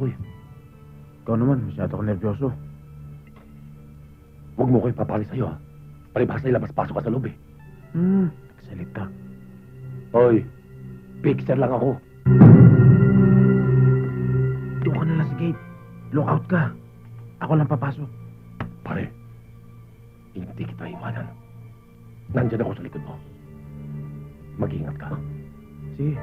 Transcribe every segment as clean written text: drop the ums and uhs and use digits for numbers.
ako eh. Ikaw naman, masyado ka nervyoso. Huwag mo ko ipapali sa'yo ha. Palibhasa ilabas-pasok ka sa loob eh. Salita. Hoy, fixer lang ako. Doon ka na lang sa gate. Lockout ka. Ako lang papasok. Pare, hindi kita iwanan. Nandyan ako sa likod mo. Mag-ingat ka. Sige.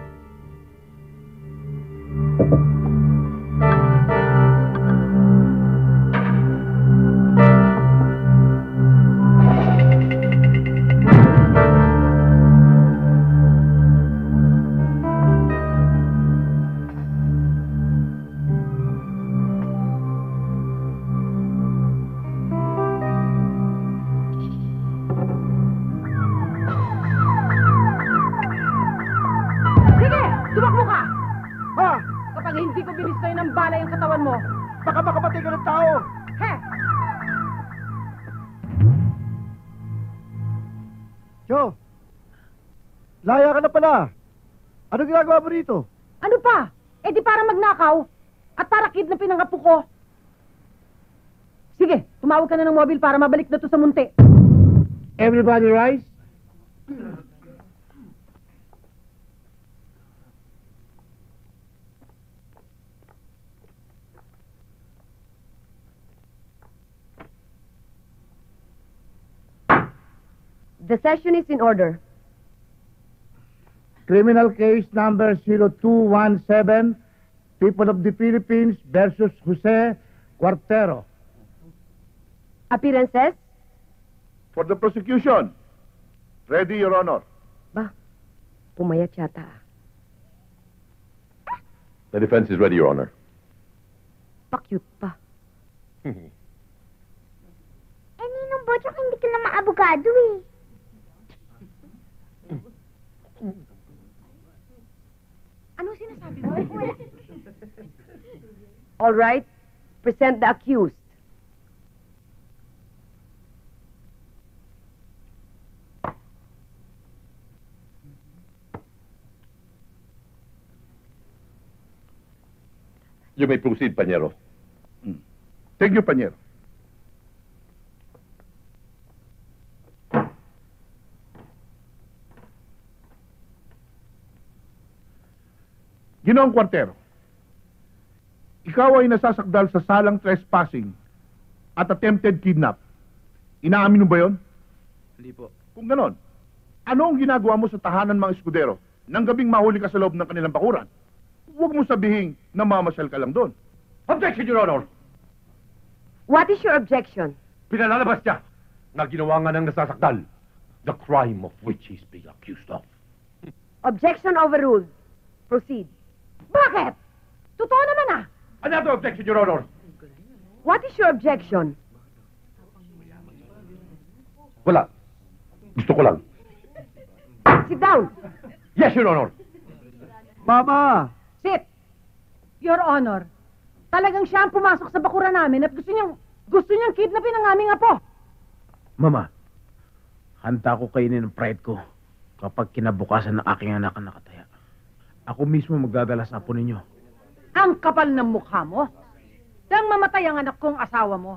Baka makamatay ka ng tao! He! Joe! Laya ka na pala! Ano ginagawa mo rito? Ano pa? Eh di para magnakaw at para kidnapin ang apo ko. Sige, tumawag ka na ng mobile para mabalik na to sa munti. Everybody rise. The session is in order. Criminal case number 0217, People of the Philippines versus Jose Cuartero. Appearances? For the prosecution. Ready, Your Honor. Ba, pumayat yata. The defense is ready, Your Honor. Pa-cute pa. Ninong Bochok, hindi ka naman abogado eh. Ano sinasabi mo? All right, present the accused. You may proceed, Pañero. Thank you, Pañero. Ginoong Cuartero, ikaw ay nasasakdal sa salang trespassing at attempted kidnap. Inaamin mo ba yon? Hindi po. Kung ganon, ano ang ginagawa mo sa tahanan mga eskudero nang gabing mahuli ka sa loob ng kanilang bakuran? Huwag mo sabihin na mamasyal ka lang doon. Objection, Your Honor! What is your objection? Pinalalabas niya na ginawa nga ng nasasakdal the crime of which he's being accused of. Objection overruled. Proceed. Bakit? Totoo naman ah. Another objection, Your Honor! What is your objection? Wala. Gusto ko lang. Sit down. Yes, Your Honor! Mama! Sit. Your Honor, talagang siya ang pumasok sa bakuran namin at gusto niyang kidnapin ang aming apo. Mama, handa ko kainin ng pride ko kapag kinabukasan ng aking anak ang nakataya. Ako mismo magdadala sa apo ninyo. Ang kapal ng mukha mo. Nang mamatay ang anak kong asawa mo,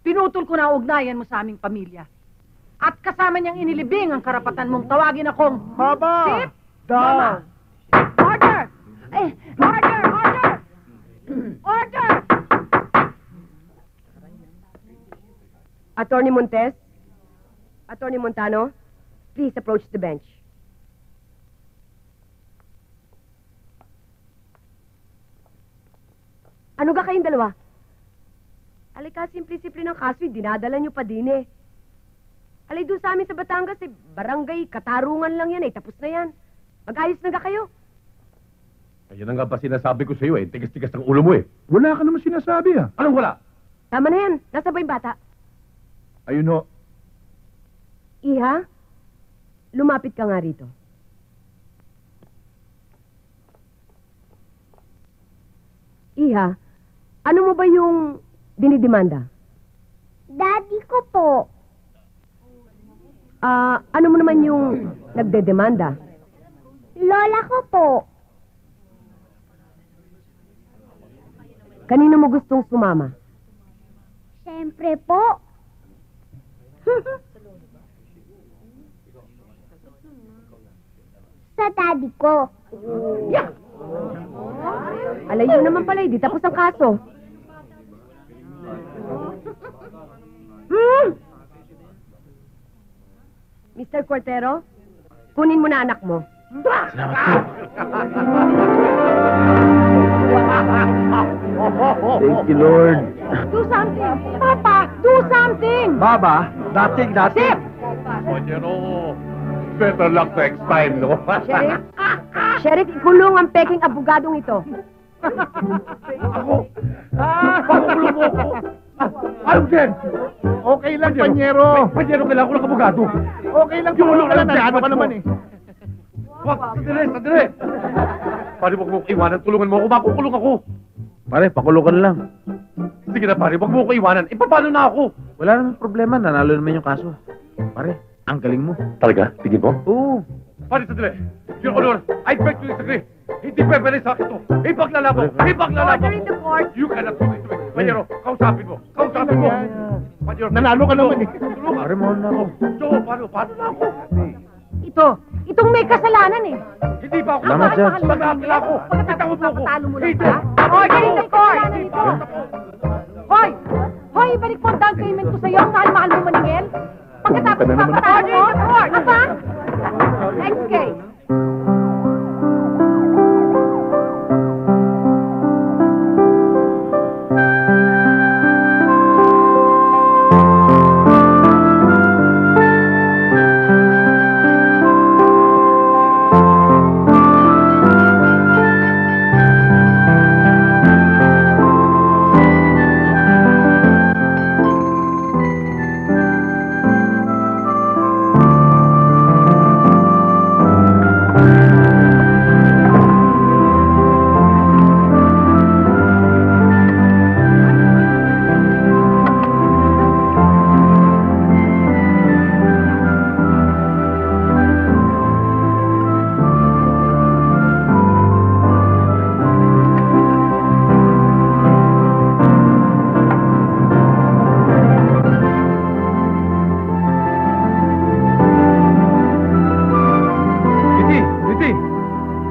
pinutol ko na ang ugnayan mo sa aming pamilya. At kasama niyang inilibing ang karapatan mong tawagin akong... Mama! Sit Down! Order! Order! Order! Order! Attorney Montes? Attorney Montano? Please approach the bench. Ano ga kayong dalawa? Alika, simple-simple ng kaso, dinadala nyo pa din eh. Alay, doon sa amin sa Batangas, barangay, katarungan lang yan eh, tapos na yan. Mag-ayos na ga kayo. Ayun na nga ba sinasabi ko sa iyo eh. Tigas-tigas ng ulo mo eh. Wala ka naman sinasabi ah. Anong wala? Tama na yan, nasa ba yung bata? Ayun ho. Iha, lumapit ka nga rito. Iha, ano mo ba yung dinidemanda? Daddy ko po. Ano mo naman yung nagdedemanda? Lola ko po. Kanino mo gustong sumama? Siyempre po. Sa daddy ko. Alayo naman pala, di tapos ang kaso. Mr. Cortero, kunin mo na anak mo. Salamat po. Thank you, Lord. Do something! Papa, do something! Baba, dating. Panyero, better luck next time, no? Sheriff, Sheriff, ikulong ang peking abogadong ito. Ako! Pakukulong mo ako! Ayun din! Okay lang, Panyero. Panyero, kailangan ko ng abogado. Okay lang, tulong ka lang. Ano ka naman eh. Wag, sandali! Pare, wag mo ko iwanan. Tulungan mo ako. Makukulong ako. Pare, pakulukan lang. Sige na, pare. Wag mo ko iwanan. Paano na ako? Wala namang problema, nanalo naman yung kaso. Pare, ang galing mo. Talaga? Tingin mo? Oo. Pare, sandali. Your Honor, I beg to disagree. Hindi pwede sa akin to. Ipaglalaban! Order in the court. You cannot do this to me. Panyero, kausapin mo. Kausapin mo. Panyero, Nanalo ka naman eh. Tulungan. Pare, mahal na ako. So, paano na ako? Itong may kasalanan eh. Hindi ba ako? Salamat, Judge. Magkakila ako. Bitawan mo ako. Napatalo mo lang Ito. siya. Order in the court. Hoy! Hoy, ibalik mo ang down payment ko sa'yo. Ang mahal-mahal mo maningil. Pagkatapos papatalo mo. Ano ba? Next case.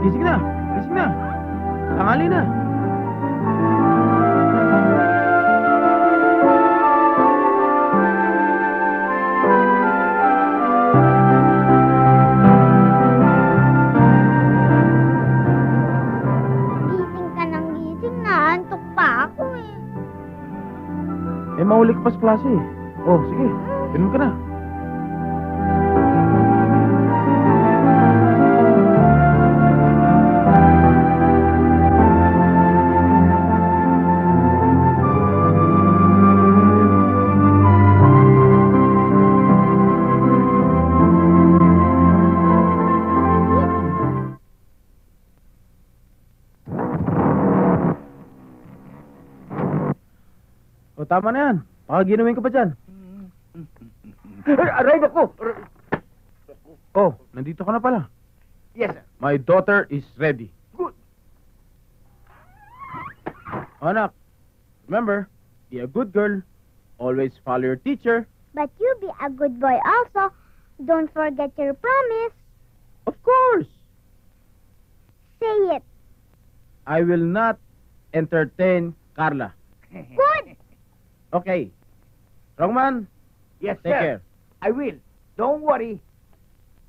Gising na. Gising na. Tanghali na. Gising ka ng gising na. Antok pa ako eh. Eh, mahuli ka pa sa klase eh. Oh, sige. Pinom ka na. O, tama na yan. Baka ginawin ka pa dyan. Aray ako! Oh, nandito ka na pala. Yes, sir. My daughter is ready. Good. Anak, remember, be a good girl. Always follow your teacher. But you be a good boy also. Don't forget your promise. Of course. Say it. I will not entertain Carla. Good. Okay. Wrongman, Yes, take care. I will. Don't worry.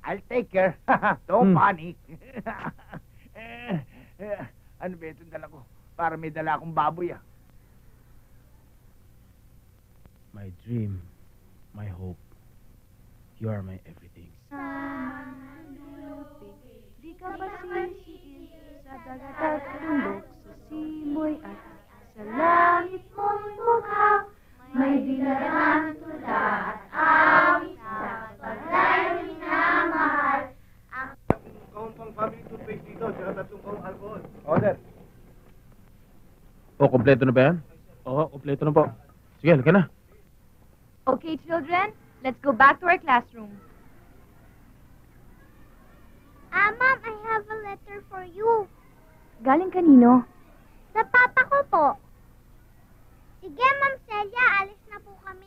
I'll take care. Don't panic. Ano ba itong dala ko? Para may dala akong baboy ah. My dream, my hope. You are my everything. Di ka ba sisiin sa dagat at bundok, sa simoy at sa langit mong mukha? May dilarang tula at awit sa pagdahil minamahal. Pang family toothpaste dito, tsaka tatlong pang alcohol. Order. Oh, kompleto na ba yan? Oo, kompleto na po. Sige, halika na. Okay, children, let's go back to our classroom. Mom, I have a letter for you. Galing kanino? Sa papa ko po. Sige, Ma'am Celia, alis na po kami.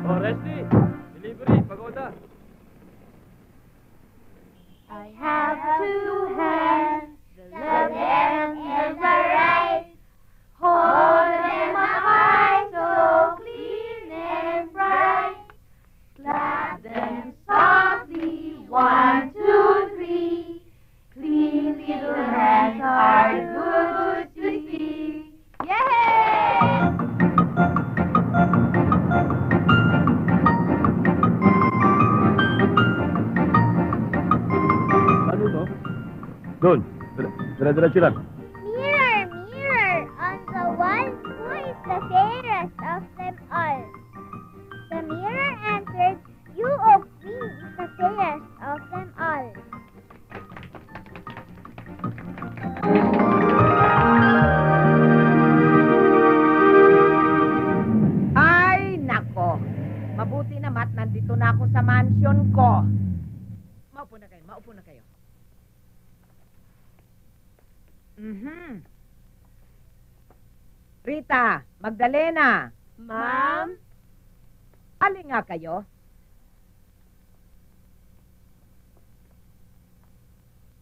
Oh, Resty! Delivery, pagoda. I have two hands, the left and the right. Hold them high, so clean and bright. Clap them softly, 1, 2, 3. Clean little hands are good to see. Yay! Ano to? Doon. Dala-dala sila. Mirror, mirror, on the wall, who is the fairest of them all? The mirror answered, you, O Queen, is the fairest of them all. Ay, nako. Mabuti naman at nandito na ako sa mansion ko. Maupo na kayo, maupo na kayo. Rita, Magdalena. Ma'am? Alin nga kayo?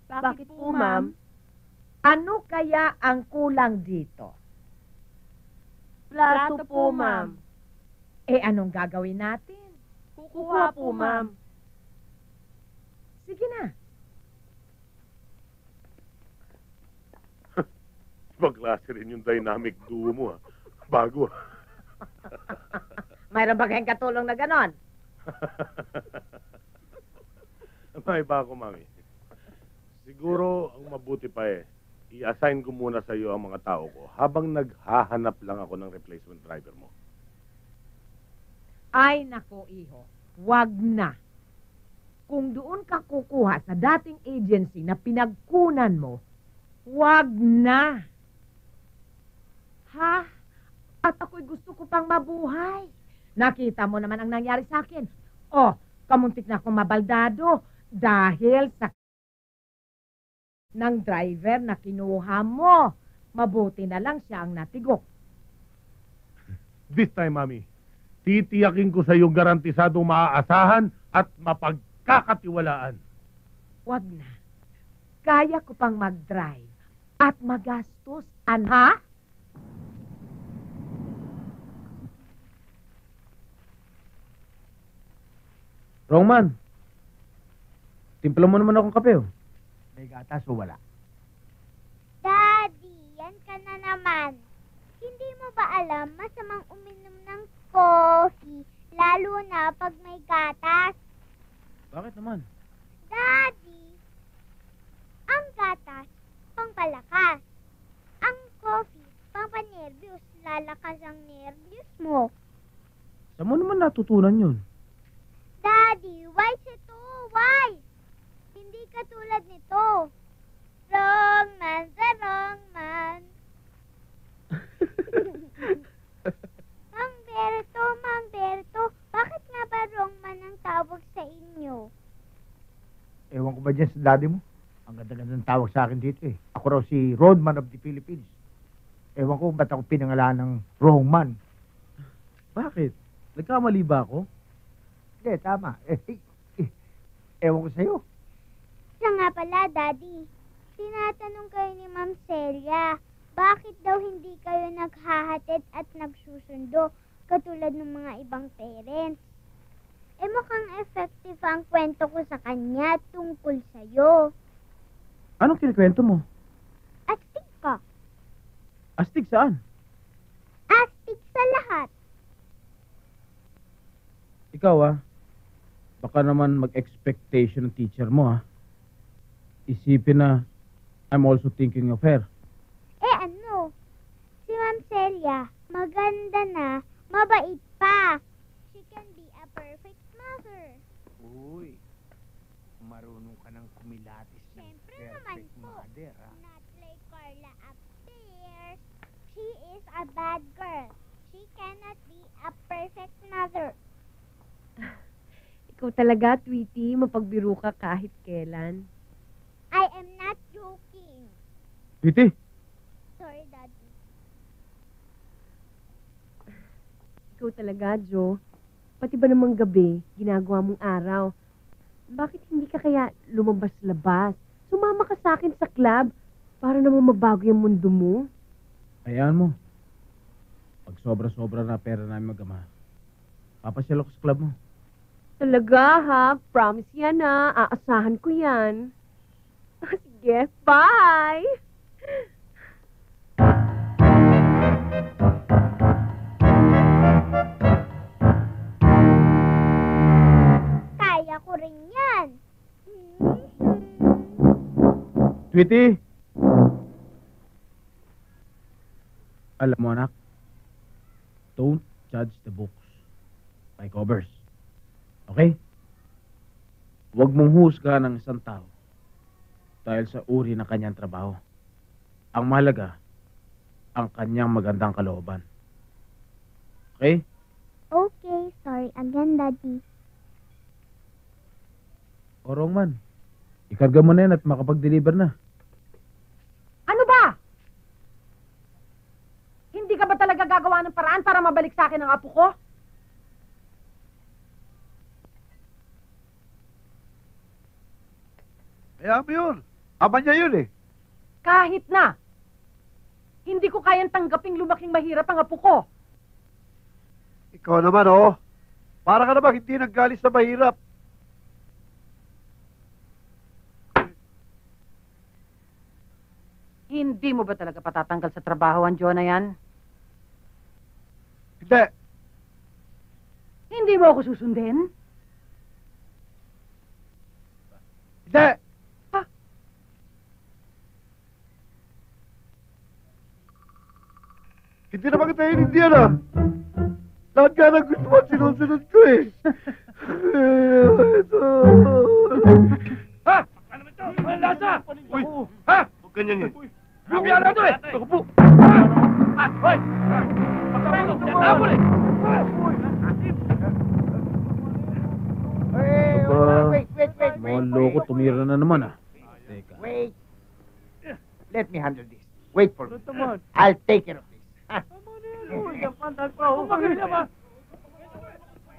Bakit po, ma'am? Ano kaya ang kulang dito? Plato po, ma'am. Eh, anong gagawin natin? Kukuha po, ma'am. Sige na. Ibang klase rin yung dynamic duo mo, ha? Bago, ha? Mayroon ba kayong katulong na ganon? May ba ako, Mami? Siguro, ang mabuti pa i-assign ko muna sa iyo ang mga tao ko habang naghahanap lang ako ng replacement driver mo. Ay, nako, iho. Wag na. Kung doon ka kukuha sa dating agency na pinagkunan mo, wag na. Ha? At ako'y gusto ko pang mabuhay. Nakita mo naman ang nangyari sa akin. Oh, kamuntik na akong mabaldado dahil sa ng driver na kinuha mo. Mabuti na lang siya ang natigok. This time, Mami, titiyakin ko sa iyong garantisadong maaasahan at mapagkakatiwalaan. Wag na. Kaya ko pang mag-drive at magastos, ha? Wrong man. Timpla mo naman akong kape, oh. May gatas o wala? Daddy, yan ka na naman. Hindi mo ba alam masamang uminom ng coffee, lalo na pag may gatas? Bakit naman? Daddy, ang gatas, pangpalakas. Ang coffee, pampanervyos, lalakas ang nervyos mo. Saan mo naman natutunan yun? Daddy, wise ito, wise. Hindi katulad nito. Wrong man, the wrong man. Mang Berto, bakit nga ba wrong man ang tawag sa inyo? Ewan ko ba dyan sa daddy mo? Ang ganda-ganda ng tawag sa akin dito eh. Ako raw si Roadman of the Philippines. Ewan ko ba't ako pinangalan ng wrong man. Bakit? Nagkamali ba ako? Hindi, tama. Ewan ko sa'yo. Siya nga pala, Daddy. Tinatanong kayo ni Ma'am Celia, bakit daw hindi kayo naghahatid at nagsusundo katulad ng mga ibang parents? Eh mukhang effective ang kwento ko sa kanya tungkol sa'yo. Anong kinikwento mo? Astig ka. Astig saan? Astig sa lahat. Ikaw, baka naman mag-expectation ng teacher mo, Isipin na I'm also thinking of her. Eh ano? Si Ma'am Maganda na, mabait pa. She can be a perfect mother. Uy, marunong ka ng kumilatis ng Siyempre naman perfect po. mother, ha? Not like Carla upstairs. She is a bad girl. She cannot be a perfect mother. Ikaw talaga, Tweety, mapagbiro ka kahit kailan. I am not joking. Titi, Sorry, Daddy. Ikaw talaga, Joe. Pati ba namang gabi, ginagawa mong araw? Bakit hindi ka kaya lumabas-labas? Sumama ka sa akin sa club para naman mabago yung mundo mo. hayaan mo. Pag sobra-sobra na pera namin mag-ama, papasyal ako sa club mo. Talaga, ha? Promise yan, ha? Aasahan ko yan. Sige, bye! Kaya ko rin yan. Tweety! Alam mo, anak, don't judge the books by covers. Okay? Huwag mong husgahan ng isang tao dahil sa uri ng kanyang trabaho. Ang mahalaga, ang kanyang magandang kalooban. Okay? Okay, sorry again, Daddy. O wrong man. Ikarga mo na yan at makapag-deliver na. Ano ba? Hindi ka ba talaga gagawa ng paraan para mabalik sa akin ang apo ko? Kaya mo yun. Ama niya yun eh. Kahit na. Hindi ko kayang tanggaping lumaking mahirap ang apo ko. Ikaw naman oh. Para ka naman hindi naggalis sa mahirap. Hindi mo ba talaga patatanggal sa trabaho ang Joe na yan? Hindi. Hindi mo ako susundin? Hindi. Hindi naman kita hinindihan ah. Lahat ka ng gusto mo, sinusunod ko eh. Ha? Ano ito? Walang lasa! Uy! Ha? Huwag ganyan yun. Grabe na ito eh! Ako po! Ha? Hoy! Pagkakas! Tapon eh! Wait. Mga loko, tumira na naman ah. Teka. Wait. Let me handle this. Wait for me. I'll take care of this.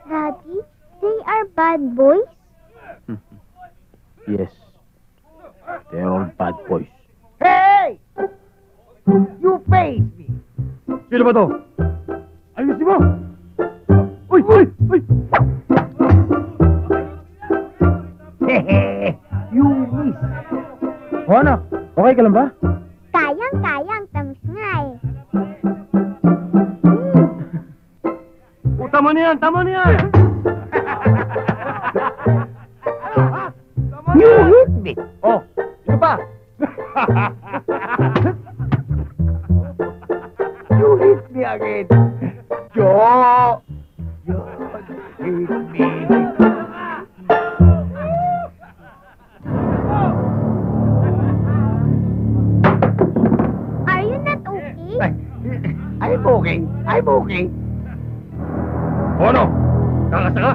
Daddy, they are bad boys? Yes. They're all bad boys. Hey! You face me. Sino ba to? Ayusin mo! Uy! Uy! Uy! You miss. O anak, okay ka lang ba? Kayang-kayang, tamis nga eh. Tama na yan! Tama na yan! You hit me. Oh! Sino pa? You hit me again. Joe. You hit me. Are you not okay? I'm okay. I'm okay. O ano? Kakasa ka?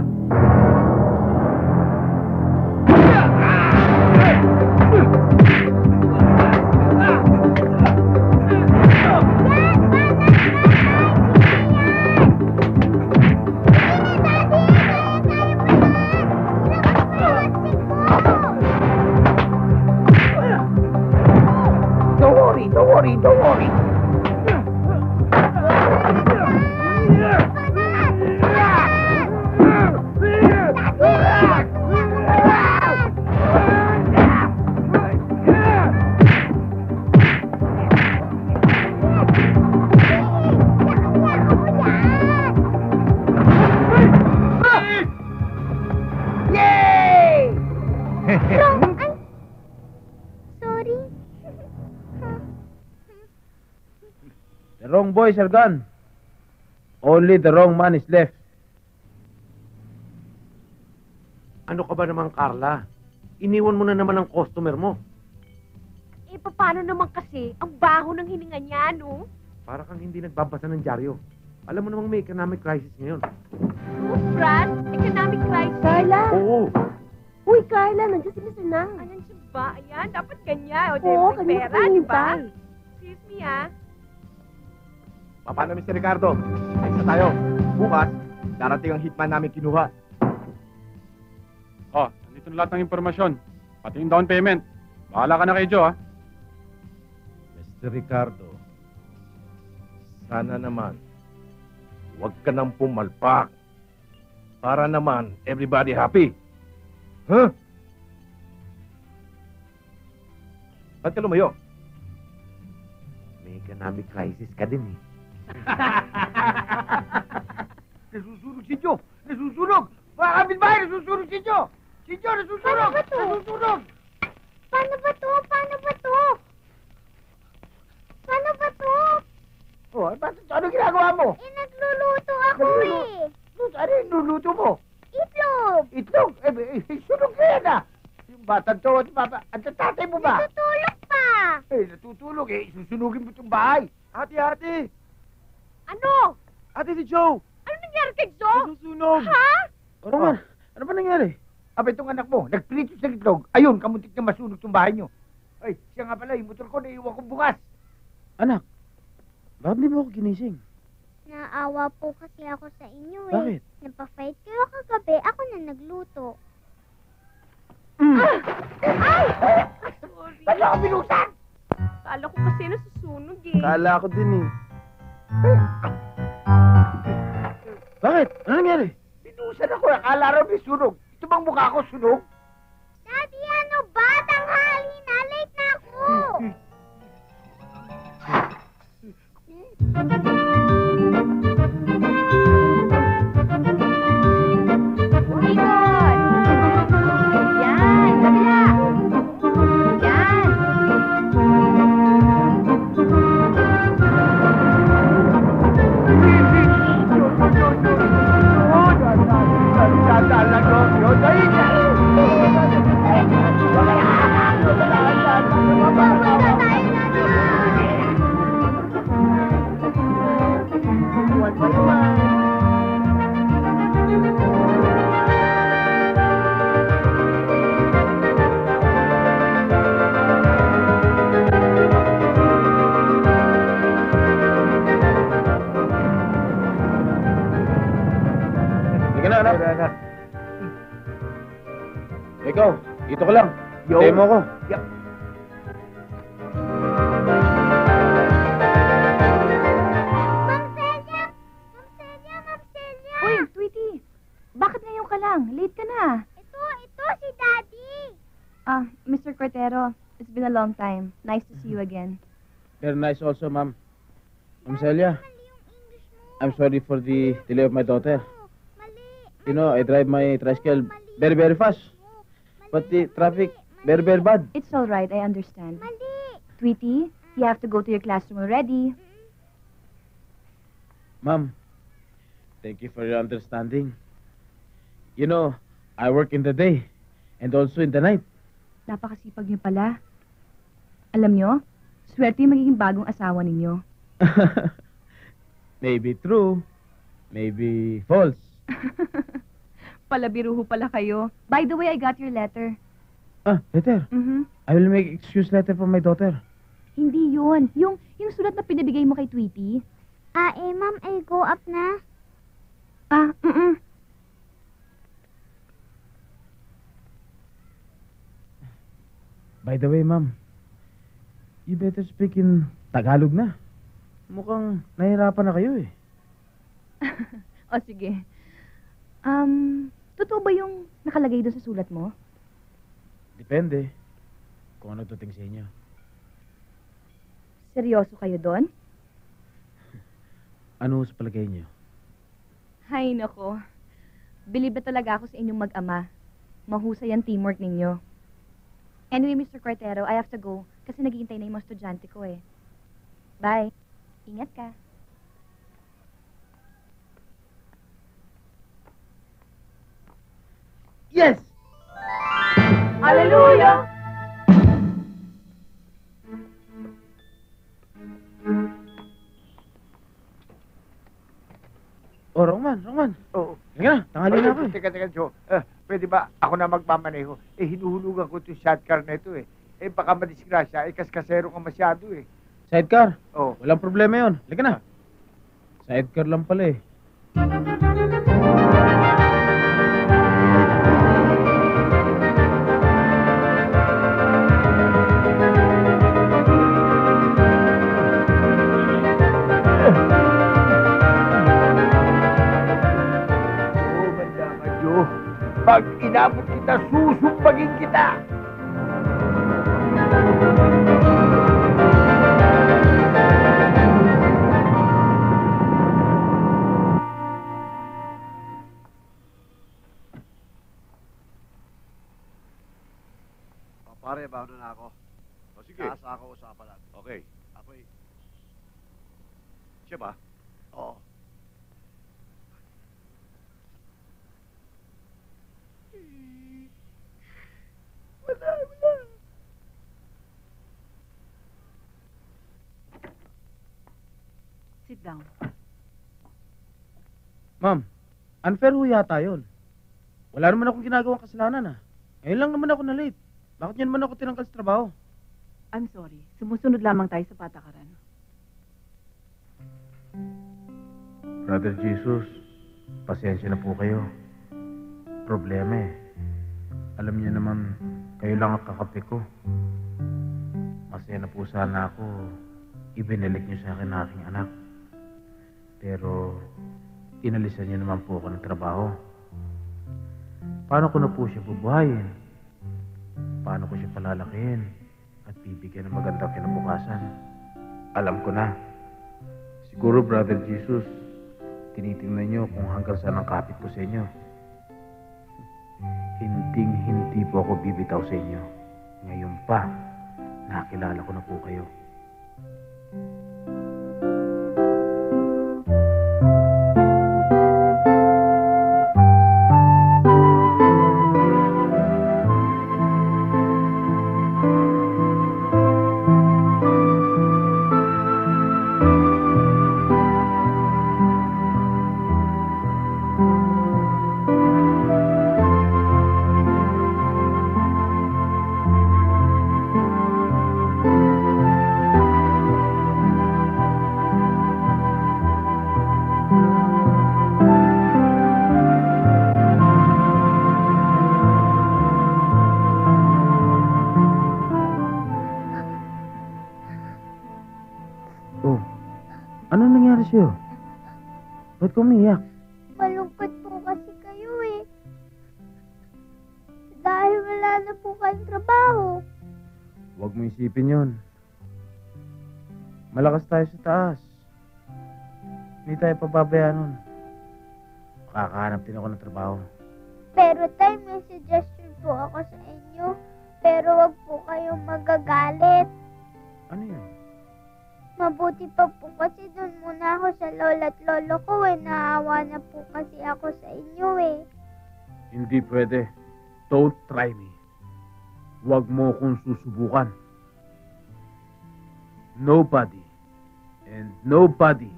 Don't worry. Yay! Sorry. The wrong boys are gone. Only the wrong man is left. Ano ka ba naman, Carla? Iniwan mo na naman ang customer mo. Eh, paano naman kasi? Ang baho ng hininga niya, no? Para kang hindi nagbabasa ng dyaryo. Alam mo namang may economic crisis ngayon. Oh, Brad, economic crisis. Carla! Oo. Uy, Carla, nandiyan si Mr. Nang. Ayan siya ba? Ayan, dapat ganyan. O, Oo, may kanina pera, ko di ba? hinintay. Excuse me, ah. Paano, Mr. Ricardo? Ayos na tayo. Bukas, darating ang hitman namin kinuha. Oh, nandito na lahat ng impormasyon. Pati yung down payment. Bahala ka na kay Joe, ha? Mr. Ricardo, sana naman, huwag ka nang pumalpak. Para naman, everybody happy. Huh? Ba't ka lumayo? May economic crisis ka din, eh. Nasusunog si Joe! Nasusunog! Mga kapitbahay, nasusunog si Joe! Si Joe, nasusunog! Paano ba to? Nasusunog! Paano ba to? Paano ba to? Paano ba to? Oh, ano ginagawa mo? Eh, nagluluto ako eh. Ano yung nuluto mo? Itlog. Itlog? Sunog na yan ah! Yung batang to, at tatay mo ba? Natutulog pa. Natutulog eh. Susunugin mo itong bahay. Ate! Ano? Ate, si Joe! Ano nangyari kay Joe? Nasusunog! Ha? Ano man? Ano ba nangyari? Aba, itong anak mo, nagprito sa itlog. Ayun, kamuntik na masunog itong bahay nyo. Ay, siya nga pala, yung motor ko, naiiwan ko bukas. Anak, bakit di mo ako ginising? Naawa po kasi ako sa inyo eh. Bakit? Napafight kayo kagabi, ako na nagluto. Sorry. Saan ako binusan? Kala ko kasi nasusunog, eh. Kala ko din eh. Bakit? Ano nangyari? Binusan ako, akala raw may sunog. Ito bang mukha ko sunog? Daddy, ano ba? Tanghali na, late na ako. Ikot! Yan! Kabila! Yan! Sige na, anak. Ikaw, dito ka lang. Yo. Tayo mo ako. Yup. Ma'am Celia! Ma'am Celia! Ma'am Celia! Uy, Tweety! Bakit ngayon ka lang? Late ka na. Ito si Daddy. Mr. Cortero, it's been a long time. Nice to see you again. Very nice also, ma'am. Ma'am Celia, Mali yung English mo. I'm sorry for the delay of my daughter. Mali. You know, I drive my tricycle very, very fast. But the traffic, very, very bad. It's all right, I understand. Mali. Tweety, you have to go to your classroom already. Ma'am, thank you for your understanding. You know, I work in the day and also in the night. Napakasipag niyo pala. Alam niyo, swerte yung magiging bagong asawa ninyo. Maybe true, maybe false. Palabiruho pala kayo. By the way, I got your letter. Ah, letter. I will make excuse letter for my daughter. Hindi yun. Yung sulat na pinabigay mo kay Tweety. Ma'am, I'll go up na. By the way, ma'am, you better speak in Tagalog na. Mukhang nahirapan na kayo eh. O sige. Totoo ba yung nakalagay doon sa sulat mo? Depende kung ano tuting sa inyo. Seryoso kayo doon? Ano sa palagay niyo? Hay nako. Believe na talaga ako sa inyong mag-ama. Mahusay ang teamwork ninyo. Anyway, Mr. Cortero, I have to go kasi naghihintay na yung mga estudyante ko eh. Bye. Ingat ka. Yes! Hallelujah! Oh, Roman. Oo. Halika na, tanghali na ako eh. Teka, Joe. Pwede ba ako na magmamaneho? Hinuhulugan ko itong sidecar na ito eh. Baka madisgrasya. Kaskasero ka masyado eh. Sidecar? Oo. Walang problema yun. Halika na. Sidecar lang pala eh. Banda ka, Joe. Pag inabot kita, susumpagin kita. Pare, bago na ako. O sige. Nasa ako usapan lang. Okay. Ako'y... Siya ba? Oo. Wala. Sit down. Ma'am, unfair ho yata yun. Wala naman akong ginagawang kasalanan ah. Ngayon lang naman ako na late. Bakit niyo naman ako tinanggal sa trabaho? I'm sorry. Sumusunod lamang tayo sa patakaran. Brother Jesus, pasensya na po kayo. Problema eh. Alam niyo naman, kayo lang ang kakape ko. Masaya na po sana ako. Ibinalik niyo sa akin ang aking anak. Pero, inalisan niyo naman po ako ng trabaho. Paano ko na po siya bubuhayin? Paano ko siya palalakihin? At bibigyan ng magandang kinabukasan? Alam ko na. Siguro, Brother Jesus, tinitingnan niyo kung hanggang saan ang kapit ko sa inyo. Hindi po ako bibitaw sa inyo. Ngayon pa, nakilala ko na po kayo. Oh, anong nangyari sa'yo? Ba't ka umiyak? Malungkot po kasi kayo eh. Dahil wala na po kayong trabaho. Huwag mo isipin yun. Malakas tayo sa taas. Hindi tayo pababayaan nun. Makakahanap din ako ng trabaho. Pero tay, may suggestion po ako sa inyo. Pero wag po kayong magagalit. Ano yun? Mabuti pa po kasi doon muna ako sa lola at lolo ko eh. Naawa na po kasi ako sa inyo eh. Hindi pwede. Don't try me. Huwag mo kong susubukan. Nobody and nobody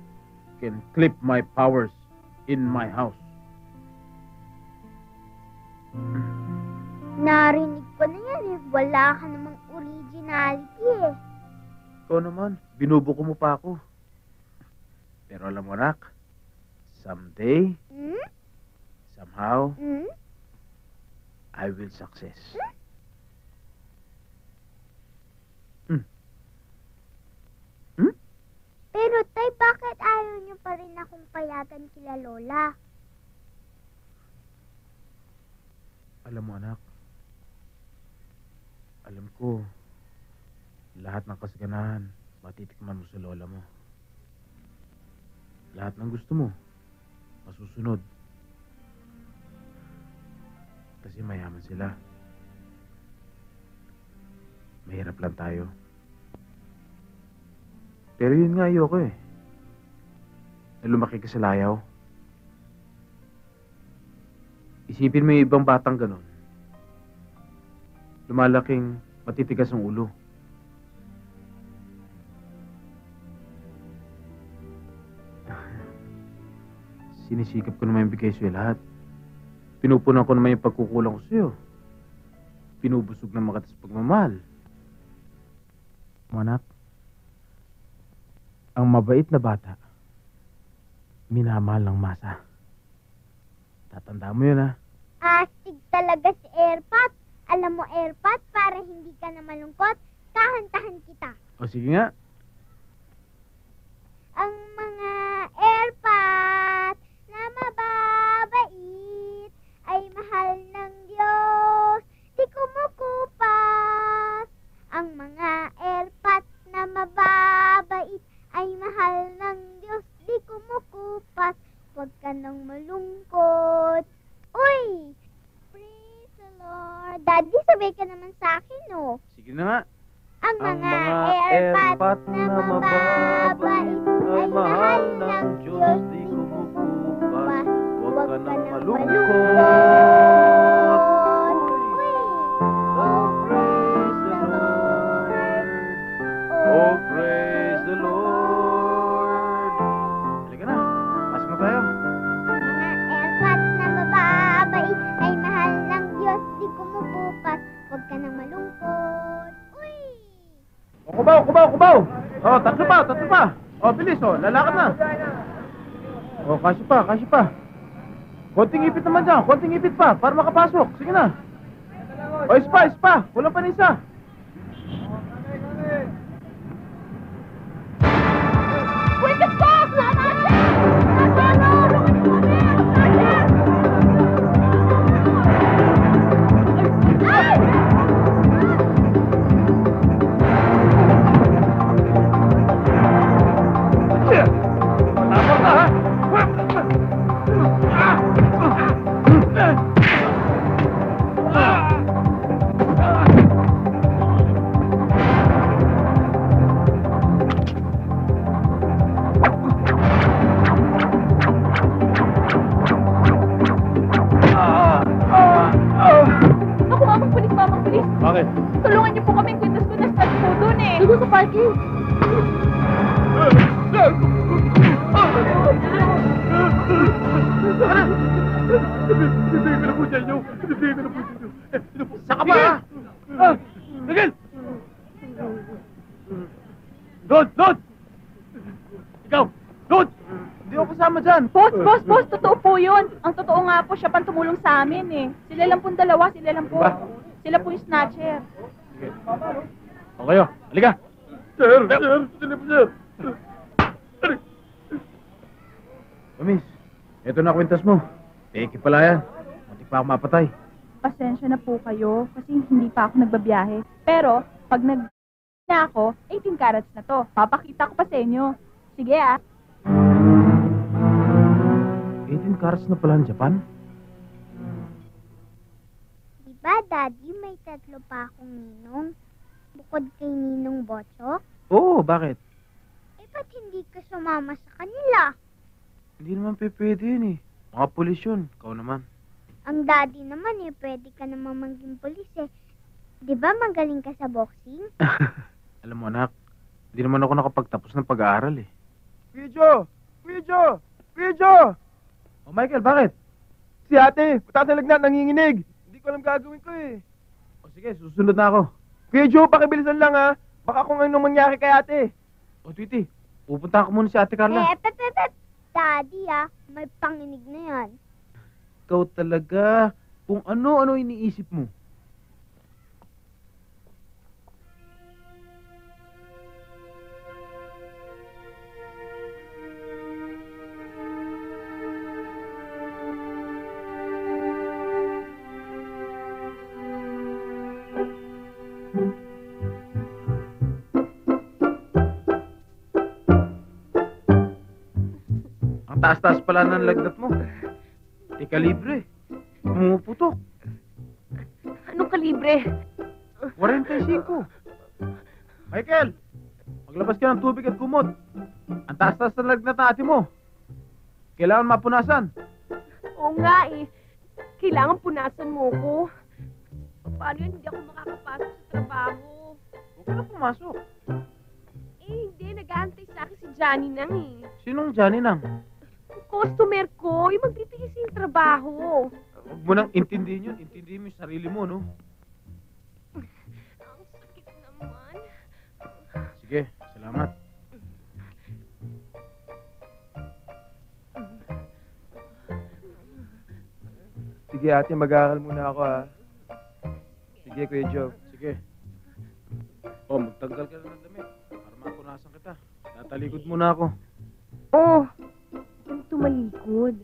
can clip my powers in my house. Narinig ko na yan eh. Wala ka namang originality eh. Ikaw naman, binubuko mo pa ako. Pero alam mo, anak, someday, somehow, I will success. Pero tay, bakit ayaw niyo pa rin akong payagan kila lola? Alam mo, anak, alam ko, lahat ng kasaganahan, matitikman mo sa lola mo. Lahat ng gusto mo, masusunod. Kasi mayaman sila. Mahirap lang tayo. Pero yun nga ayoko eh. Na lumaki ka sa layaw. Isipin mo yung ibang batang ganun. lumalaking matitigas ang ulo. Sinisikap ko naman ibigay sa'yo lahat. Pinupunan ko naman yung pagkukulang ko sa'yo. Pinubusog ng makatas pagmamahal. Manak, ang mabait na bata, minamahal ng masa. Tatanda mo yun, ha? Astig talaga si Airpat. Alam mo, Airpat, para hindi ka na malungkot, kahantahan kita. O sige nga. Ang mga Airpat na mababait ay mahal ng Diyos, di kumukupas. Ang mga Airpat na mababait ay mahal ng Diyos, di kumukupas. Huwag ka nang malungkot. Uy! Praise the Lord. Daddy, sabay ka naman sa akin, oh. Sige na nga. Ang mga Airpat na mababait ay mahal ng Diyos, di kumukupas. Huwag ka nang malungkot. Uy! Oh, praise the Lord. Oh, praise the Lord. Halika na. Pasok na tayo. Mga Airpat na mababait ay mahal ng Diyos, di kumukupas. Huwag ka nang malungkot. Uy! O, kubaw, kubaw, kubaw. O, tatlo pa, tatlo pa. O, bilis, o. Lalakad na. O, kasi pa, kasi pa. Konting ipit naman dyan. Konting ipit pa, para makapasok. Sige na. O, ispa, ispa. Kulang pa na isa. Wait, stop! Tapos na, ha? Naku, mamang pulis, mamang pulis. Bakit? Tulungan niyo po kami, kwintas-kwintas na po doon eh. Doon sa parking. Bibigyan ko na po sa inyo. Bibigyan ko na po sa inyo. Saka pa, ha? Miguel! Dod! Dod! Ikaw! Dod! Hindi ako kasama dyan. Boss, totoo po yun. Ang totoo nga po, siya pang tumulong sa amin eh. Sila lang pong dalawa, sila lang po. Ba? Sila po yung snatcher. O kayo, halika. Sir! Sir! Sir! Miss, eto na kwintas mo. Teki pala yan. Muntik pa ako mapatay. Pasensya na po kayo kasi hindi pa ako nagbabiyahe. Pero, pag na ako, 18 carats na to. Papakita ko pa sa inyo. Sige ah. 18 carats na pala ang Japan? Diba, Daddy, may tatlo pa akong ninong? Bukod kay Ninong Bocho? Oo, bakit? Eh, ba't hindi ka sumama sa kanila? Hindi naman pwede yun eh. Mga pulis yun. Ikaw naman. Ang daddy naman eh, pwede ka naman maging polis eh. Diba magaling ka sa boxing? Alam mo anak, hindi naman ako nakapagtapos ng pag-aaral eh. Video! Video! Video! Oh Michael, bakit? Si ate, patatalag na, nanginginig. Hindi ko alam gagawin ko eh. O sige, susunod na ako. Kuya Joe, pakibilisan lang ha. Baka kung anong mangyari kay ate. O Tweety, pupunta ako muna si Ate Carla. Daddy ah, may panginig na yan. Ikaw talaga, kung ano-ano iniisip mo. Ang taas-taas pala ng lagnat mo. Tika libre. Pumuputok. Anong kalibre? 45. Michael, maglabas ka ng tubig at kumot. Ang taas-taas ng lagnat na ate mo. Kailangan mapunasan. Oo nga eh. Kailangan punasan mo ko. paano yan, hindi ako makakapasok sa trabaho. Huwag ka na pumasok. Eh, hindi. Nag-aantay sa akin si Johnny nang eh. Sinong Johnny nang? Customer ko, yung magtitiis yung trabaho. Huwag mo nang intindihin yun. Intindihin mo yung sarili mo, no? Ang sakit naman. Sige, salamat. Sige ate, mag-aaral muna ako ha. Sige Kuya Joe. Sige. Oh, magtanggal ka na ng damit. Para mapunasan kita. Tatalikod muna ako. Oh, ang tumalikod.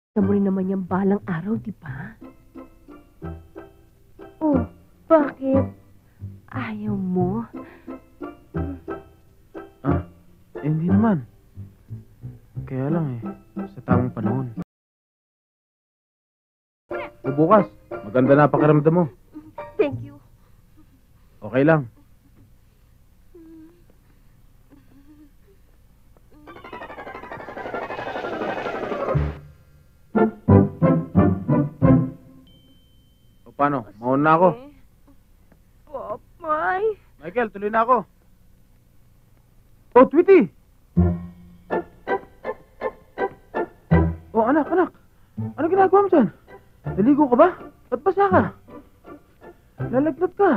Kita mo rin naman yung balang araw, di ba? Oh, bakit? Ayaw mo? Hindi naman. Kaya lang sa tamang panahon. O bukas, maganda na pakiramdam mo. Thank you. Okay lang. O paano? Mauna na ako. Papay. Michael, tuloy na ako. Oh, Tweety! Oh, anak. Ano ginagawa mo dyan? Naligo ka ba? Ba't basa ka? Lalagnat ka.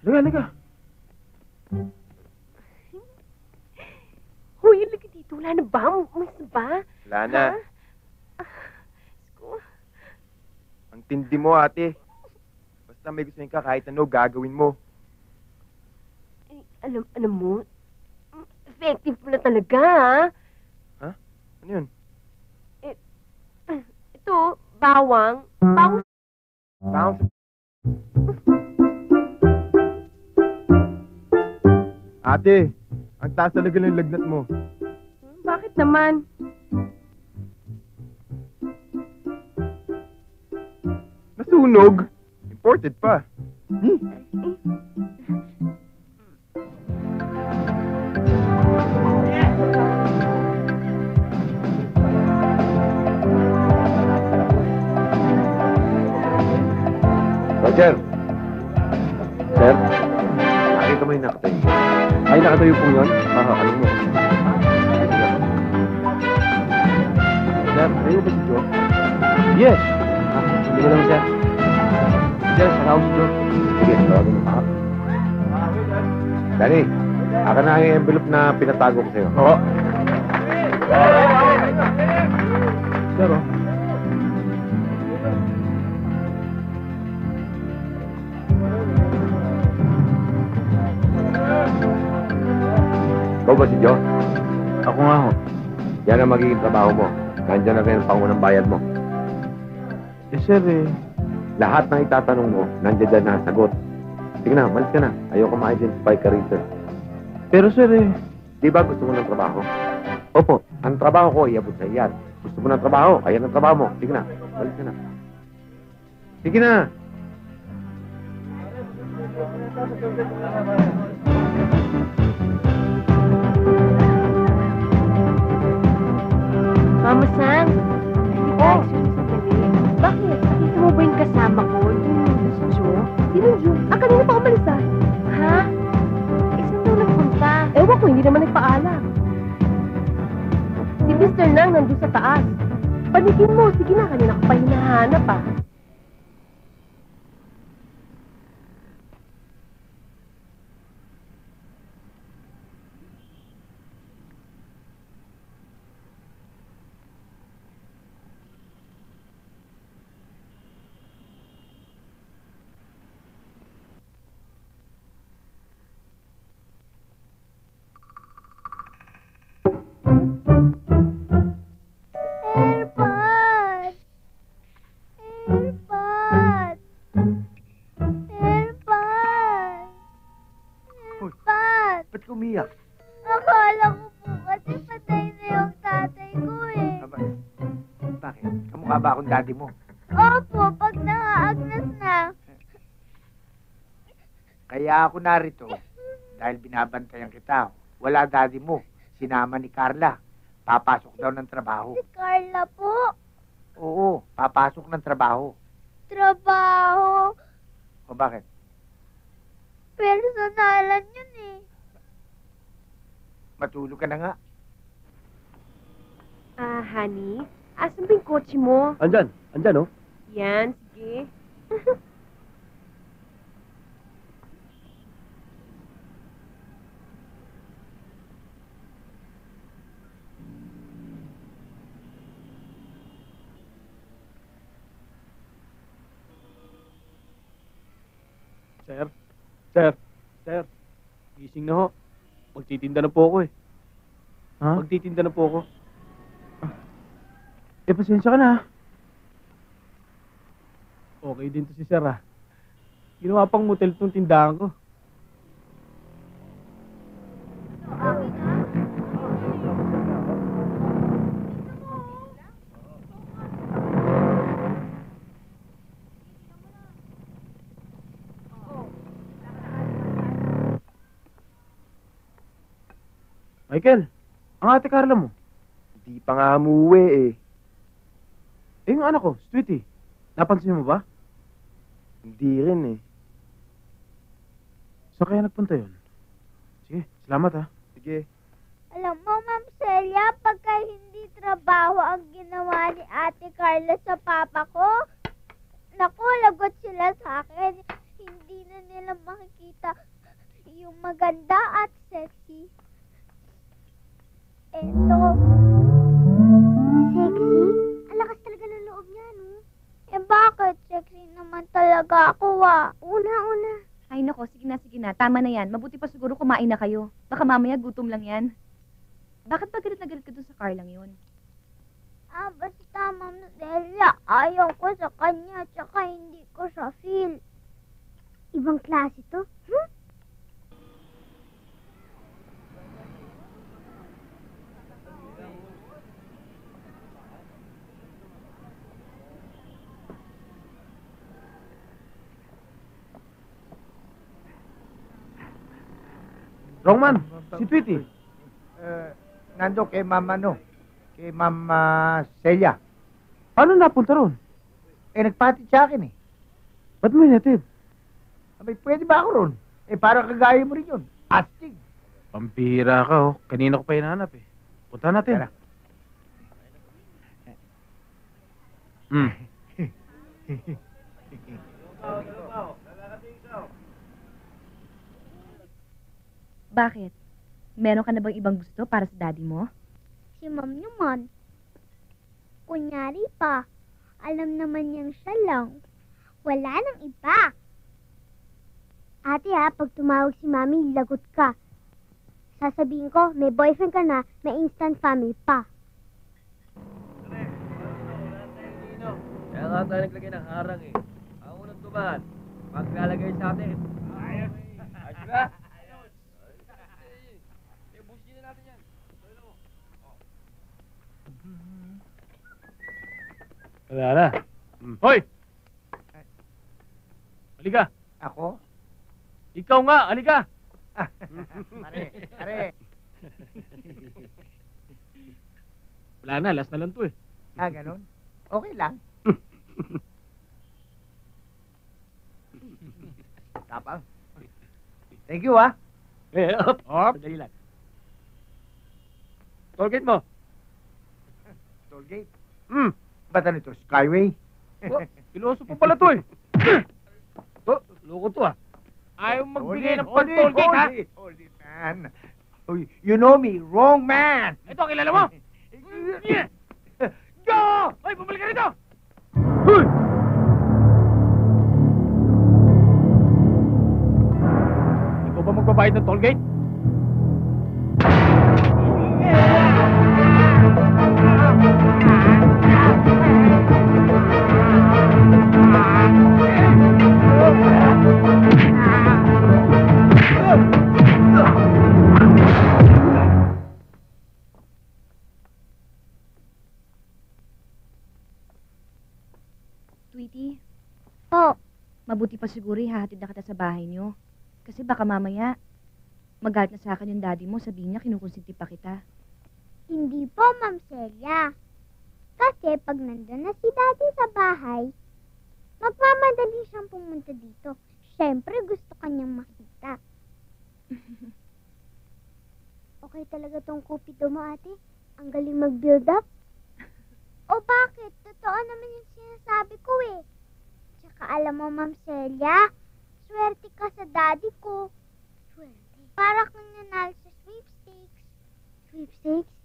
Halika. Hoy, halika dito. Wala na ba? Umalis na ba? Wala na. Ha? Ang tindi mo ate. Basta may gusto ka kahit ano gagawin mo. Alam mo, effective pala talaga, ha? Ano yun? Ito, bawang. Bawang. Bounce. Ate, ang taas talaga ng lagnat mo. Bakit naman? Nasunog? Imported pa. Roger! Sir? Nakita mo yung nakatayo. Ay, nakatayo po yun? Ano mo? Sir, ayun ba si Joe? Yes. Hindi ko lang, sir. Sir, saka ako si Joe. Sige, tawagin mo. Danny, akin na yung envelope na pinatago ko sa'yo. Oo. Sir, Ikaw ba si Joe? Ako nga ho. Yan ang magiging trabaho mo. Nandiyan na rin ang pangunang bayad mo. Sir, Lahat ng itatanong mo, nandiyan dyan na ang sagot. Sige na, malis ka na. Ayoko ma-identify ka rin, sir. pero sir, Di ba gusto mo ng trabaho? Opo, ang trabaho ko, iabot sa iyan. Gusto mo ng trabaho, kaya ng trabaho mo. Sige na, malis ka na. Sige na! Mama Sang, halika, sandali. Bakit? Nakita mo ba yung kasama ko? Yung si Joe? Sino Joe? Kanina pa umalis ah. Ha? Saan daw nagpunta? Ewan ko, hindi naman nagpaalam. Si Mr. Nang nandun sa taas. Panikin mo, sige na, kanina ko pa hinahanap ah. Airpod! Airpod! Airpod! Uy. Airpod! Ba't ka umiyak? Akala ko po kasi patay na yung tatay ko eh. Bakit? Kamukha ba akong daddy mo? Opo, pag nakaagnas na. Kaya ako narito dahil binabantayan kita. Wala daddy mo. Sinama ni Carla. Papasok daw ng trabaho. Si Carla po. Oo, papasok ng trabaho. trabaho. O bakit? Personalan yun eh. Matulog ka na nga. Honey, asan ba yung kotse mo? Andyan, oh. Yan, sige. Sir. Gising na ho. Magtitinda na po ako eh. Ha? Magtitinda na po ako. Pasensya ka na. Okay din to si Sir ah. Ginawa pang motel tong tindahan ko. Michael, ang ate Carla mo. Hindi pa nga umuwi eh. Yung anak ko, Sweetie. Napansin mo ba? Hindi rin eh. Saan kaya nagpunta yun? Sige, salamat ha. Sige. Alam mo, Ma'am Celia, pagka hindi trabaho ang ginawa ni Ate Carla sa papa ko, naku, lagot sila sa akin. Hindi na nila makikita yung maganda at sexy. Eto. Sexy? Ang lakas talaga ng loob niya, no? Eh bakit? Sexy naman talaga ako, Una. Ay nako, sige na. Tama na yan. Mabuti pa siguro kumain na kayo. Baka mamaya gutom lang yan. Bakit ba galit na galit ka dun sa Carlang yun? Basta, Ma'am Celia, ayaw ko sa kanya, tsaka hindi ko siya feel. Ibang klase to? Wrong man, si Tweety. Nando kay Mama kay Mama Celia. Paano napunta ron? Nagpatid sa akin eh. Ba't mo hinatid? Abay, pwede ba ako ron? Parang kagaya mo rin yun. Astig. Pampira ka oh. Kanina ko pa hinahanap eh. Punta natin. Tara. Bakit? Meron ka na bang ibang gusto para sa daddy mo? Si Ma'am naman. Kunyari pa, alam naman niyang siya lang. Wala nang iba. Ate pag tumawag si Mami, lagot ka. Sasabihin ko, may boyfriend ka na, may instant family pa. Kaya nga tayo naglagay ng harang eh. Ang unang tumahan, maglalagay sa atin. Ayos ba? Busin na natin yan. Wala na. Hoy! Halika. Ako? Ikaw nga, halika. Pare. Wala na, last na lang to eh. Ganun? Okay lang. Tapang. Thank you, Op. Sandali lang. Tollgate mo. Tollgate? Ba't ano ito? Skyway? Piloso pa pala to eh. Loko to ah. Ayaw magbigay ng pag-tollgate ha. Hold it, man. Oh, you know me, wrong man. Ito, kilala mo? Go! Hoy, bumalik ka rito! Ikaw ba magbabayad ng tollgate? Tweety, Oh, mabuti pa siguro ihahatid na kita sa bahay niyo. Kasi baka mamaya, magalit na sa akin yung daddy mo, sabihin niya kinukonsinti pa kita. hindi po, Ma'am Celia. Kasi pag nandun na si Daddy sa bahay, Magmamadali siyang pumunta dito. Siyempre, gusto kanyang makita. Okay talaga tong kupido mo, ate. Ang galing mag-build up. O bakit? Totoo naman yung sinasabi ko eh. Tsaka alam mo, Ma'am Celia, swerte ka sa daddy ko. Swerte? Para kang nanalo sa sweepstakes. Sweepstakes?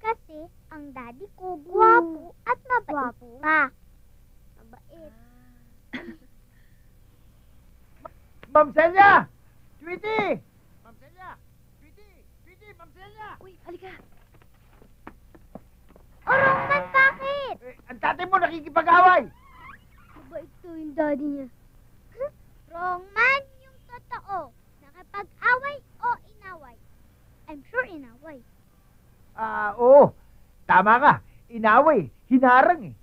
Kasi ang daddy ko guwapo at mabait pa. Mabait. Ma'am Celia! Sweetie! Ma'am Celia! Sweetie! Sweetie! Ma'am Celia! Uy, halika. O, Roman, bakit? Ang tatay mo nakikipag-away! Mabait to yung daddy niya. Wrong man yung totoo. Nakapag-away o inaway? I'm sure inaway. Oo. Tama ka. Inaway. Hinarang eh.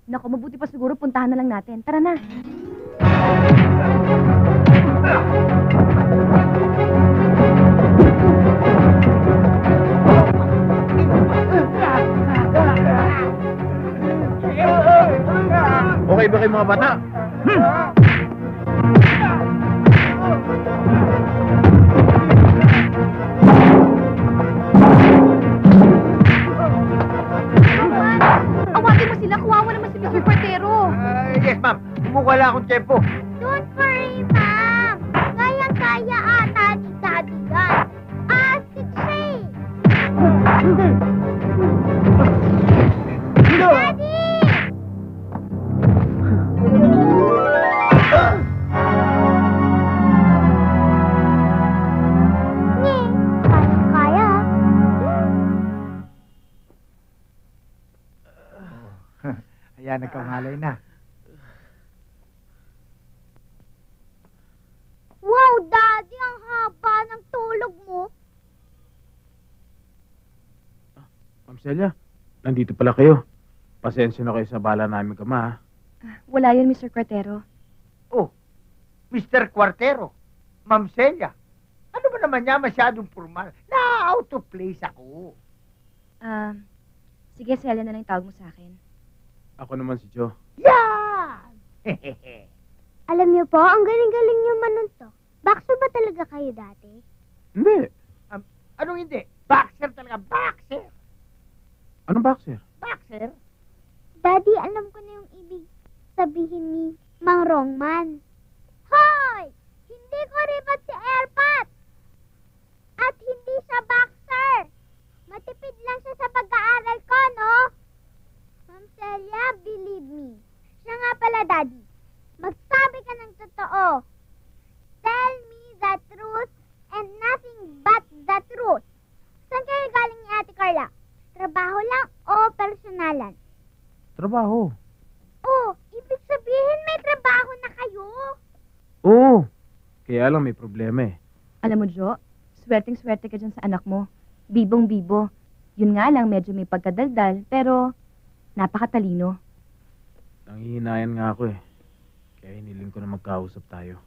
Naku, mabuti pa siguro puntahan na lang natin. Tara na. Okay ba kayo mga bata? Awagin mo sila. Kuwawa naman si Mr. Partero. Yes, ma'am. Kumukuha lang akong tempo. Don't worry, ma'am. Kayang-kaya ata ni daddy yan. Ask it, say. Daddy! Kaya. Ayan, nagkangalay na. Wow, daddy, ang haba ng tulog mo. Ma'am Celia, nandito pala kayo. Pasensya na kayo sa bala namin kama, ha? Wala yun, Mr. Partero. Oh, Mr. Cuartero. Ma'am Celia. Ano ba naman niya masyadong formal? Na-out of place ako. Sige, Celia na lang tawag mo sa akin. Ako naman si Joe. Yan! Alam niyo po, ang galing-galing niyo manuntok. Bakso ba talaga kayo dati? Hindi. Anong hindi? Boxer talaga, boxer! Anong boxer? Boxer? Daddy, alam ko na yung ibig sabihin ni Mang Rongman. Hoy! Hindi ko ribat si Airpat! At hindi siya boxer! Matipid lang siya sa pag-aaral ko, no? Ma'am Celia, believe me. Siya nga pala, Daddy. Magsabi ka ng totoo. Tell me the truth and nothing but the truth. Saan kayo galing ni Ate Carla? Trabaho lang o personalan? Trabaho. Oh, ibig sabihin may trabaho na kayo. Oo. Kaya lang may problema eh. Alam mo, Jo, swerteng-swerte ka dyan sa anak mo. Bibong-bibo. Yun nga lang, medyo may pagkadaldal, pero napakatalino. Nanghihinayan nga ako eh. Kaya hiniling ko na magkausap tayo.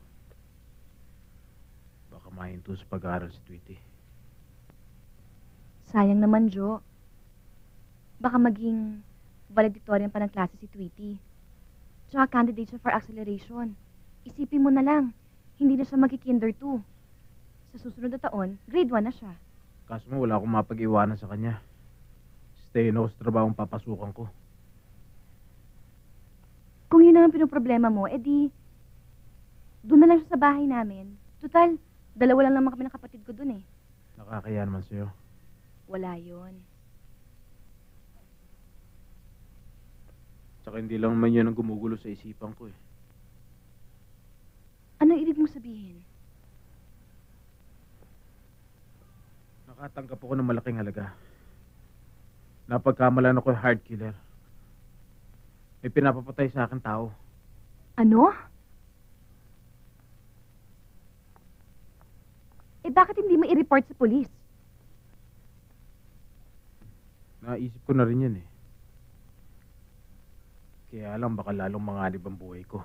Baka mahinto sa pag-aaral si Tweety. Sayang naman, Jo. Baka maging valedictorian pa ng klase si Tweety. Tsaka candidate siya for acceleration. Isipin mo na lang, hindi na siya magki-kinder 2. Sa susunod na taon, grade 1 na siya. Kaso mo wala akong mapag-iwanan sa kanya. Stay na ako sa trabahong papasukan ko. Kung yun ang pinoproblema mo, edi doon na lang siya sa bahay namin. Total, 2 lang naman kami ng kapatid ko doon eh. Nakakaya naman sa'yo. Wala yun. Tsaka hindi lang naman yun ang gumugulo sa isipan ko eh. Anong ibig mong sabihin? Nakatanggap ako ng malaking halaga. Napagkamalan ako hard killer. May pinapapatay sa akin tao. Ano? Eh bakit hindi mo i-report sa polis? Naisip ko na rin yan eh. Kaya lang baka lalong manganib ang buhay ko.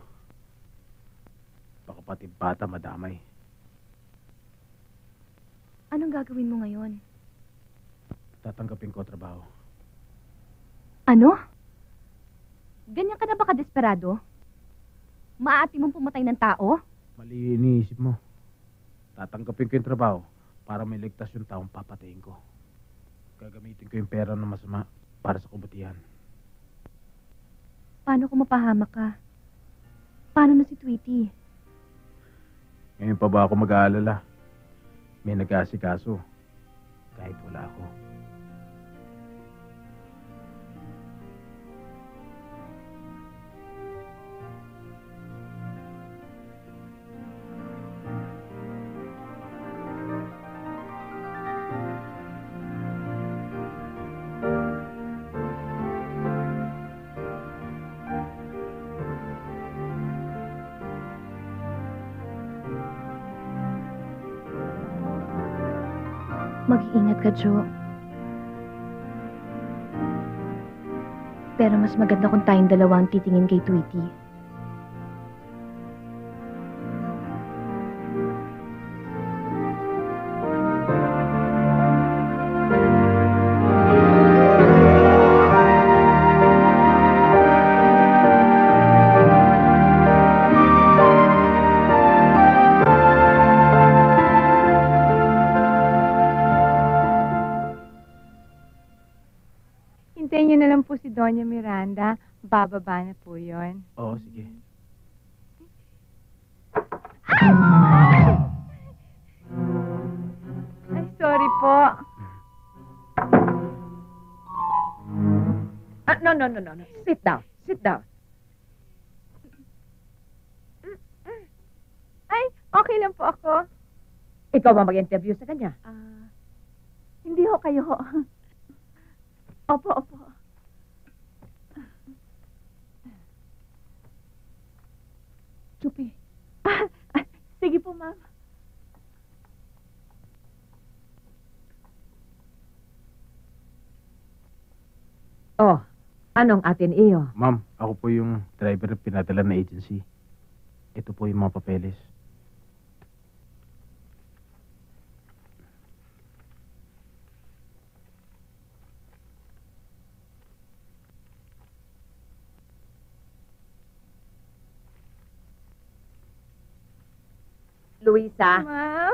Baka pati bata madamay. Anong gagawin mo ngayon? Tatanggapin ko ang trabaho. Ano? Ganyan ka na ba kadesperado? Maati mong pumatay ng tao? Mali yung iniisip mo. Tatanggapin ko yung trabaho para may ligtas yung taong papatayin ko. Gagamitin ko yung pera ng masama para sa kabutihan. Paano kung mapahamak ka? Paano na si Tweety? Ngayon pa ba ako mag-aalala? May nag-aasikaso kahit wala ako. Mag-iingat ka, Jo. Pero mas maganda kung tayong dalawa ang titingin kay Tweety. Hintayin niyo na lang po si Doña Miranda. Bababa na po yon. Oo, sige. Ay, sorry po. No. Sit down. Sit down. Ay, okay lang po ako. Ikaw ba mag-interview sa kanya? Hindi ho kayo ho. Opo. Chupi. Sige po, ma'am. Oh, anong atin iyo? Ma'am, ako po yung driver na pinadala na agency. Ito po yung mga papeles. Luisa, Ma'am.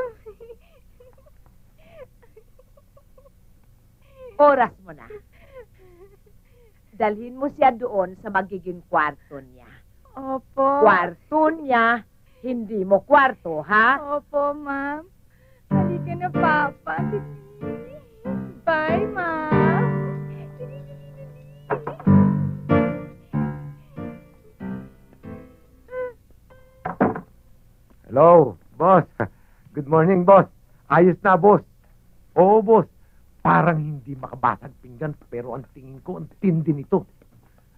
oras mo na. Dalhin mo siya doon sa magiging kwarto niya. Opo. Kwarto niya, hindi mo kwarto, ha? Opo, ma'am. Halika na, Papa. Bye, ma'am. Hello, boss. Good morning, boss. Ayos na, boss. Oo, boss. Parang hindi makabasag pinggan, pero ang tingin ko, ang tindi nito.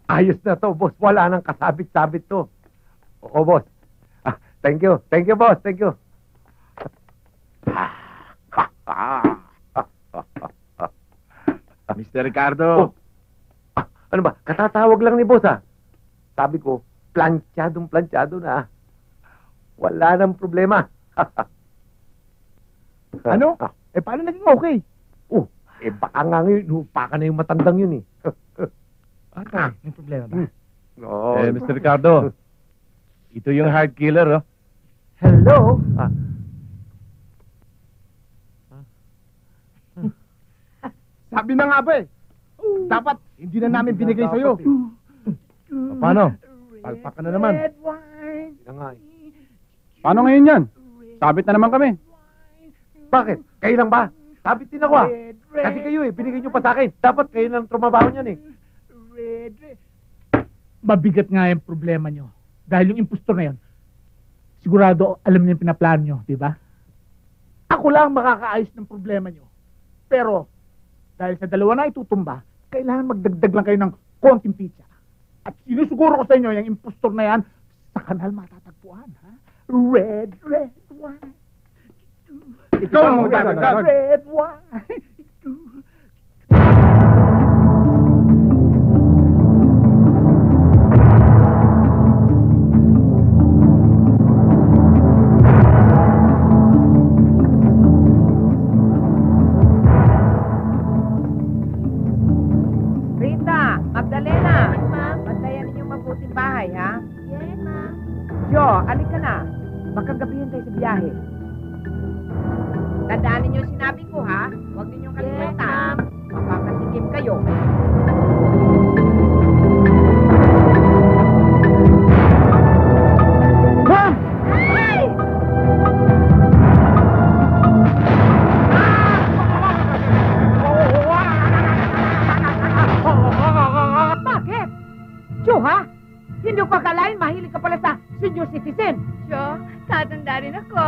Ayos na to, boss. Wala nang kasabit-sabit to. Oo, boss. Thank you. Thank you, boss. Thank you. Mr. Ricardo. Ano ba? Katatawag lang ni boss, Sabi ko, planchado na. Wala nang problema. Ano? Paano naging okay? Baka nga ngayon, inupa ka na yung matandang yun, May problema ba? Oo. Mr. Ricardo. Ito yung hard killer, oh. Hello? Sabi na nga ba eh. Dapat hindi na namin binigay sa'yo. Paano? Palpak ka na naman. Red wine. Paano ngayon yan? Sabit na naman kami. Bakit? Kayo lang ba? Sabit din ako, Kasi kayo binigay nyo pa sa akin. Dapat kayo lang trumabaho niyan, Mabigat nga yung problema nyo. Dahil yung impostor na yun, sigurado alam niyo yung pinaplano nyo, di ba? Ako lang makakaayos ng problema nyo. Pero, dahil sa dalawa na itutumba, kailangan magdagdag lang kayo ng konting pizza. At sinusuguro ko sa inyo, yung impostor na yan, sa kanal matatagpuan, ha? Red wine. Ikaw ang magdadagdag. Red wine. Rita, Magdalena, bantayan ninyong mabuting bahay, ha? Yes, ma'am. Jo, alin ka na. Baka gabihin tayo sa biyahe. Tandaanin niyo yung sinabi ko, ha? Huwag ninyong kalimutan. Mapapatikim kayo. Ma'am! Bakit? Jo, ha? Hindi ko akalain mahilig ka pala sa senior citizen. Jo, tatanda rin ako.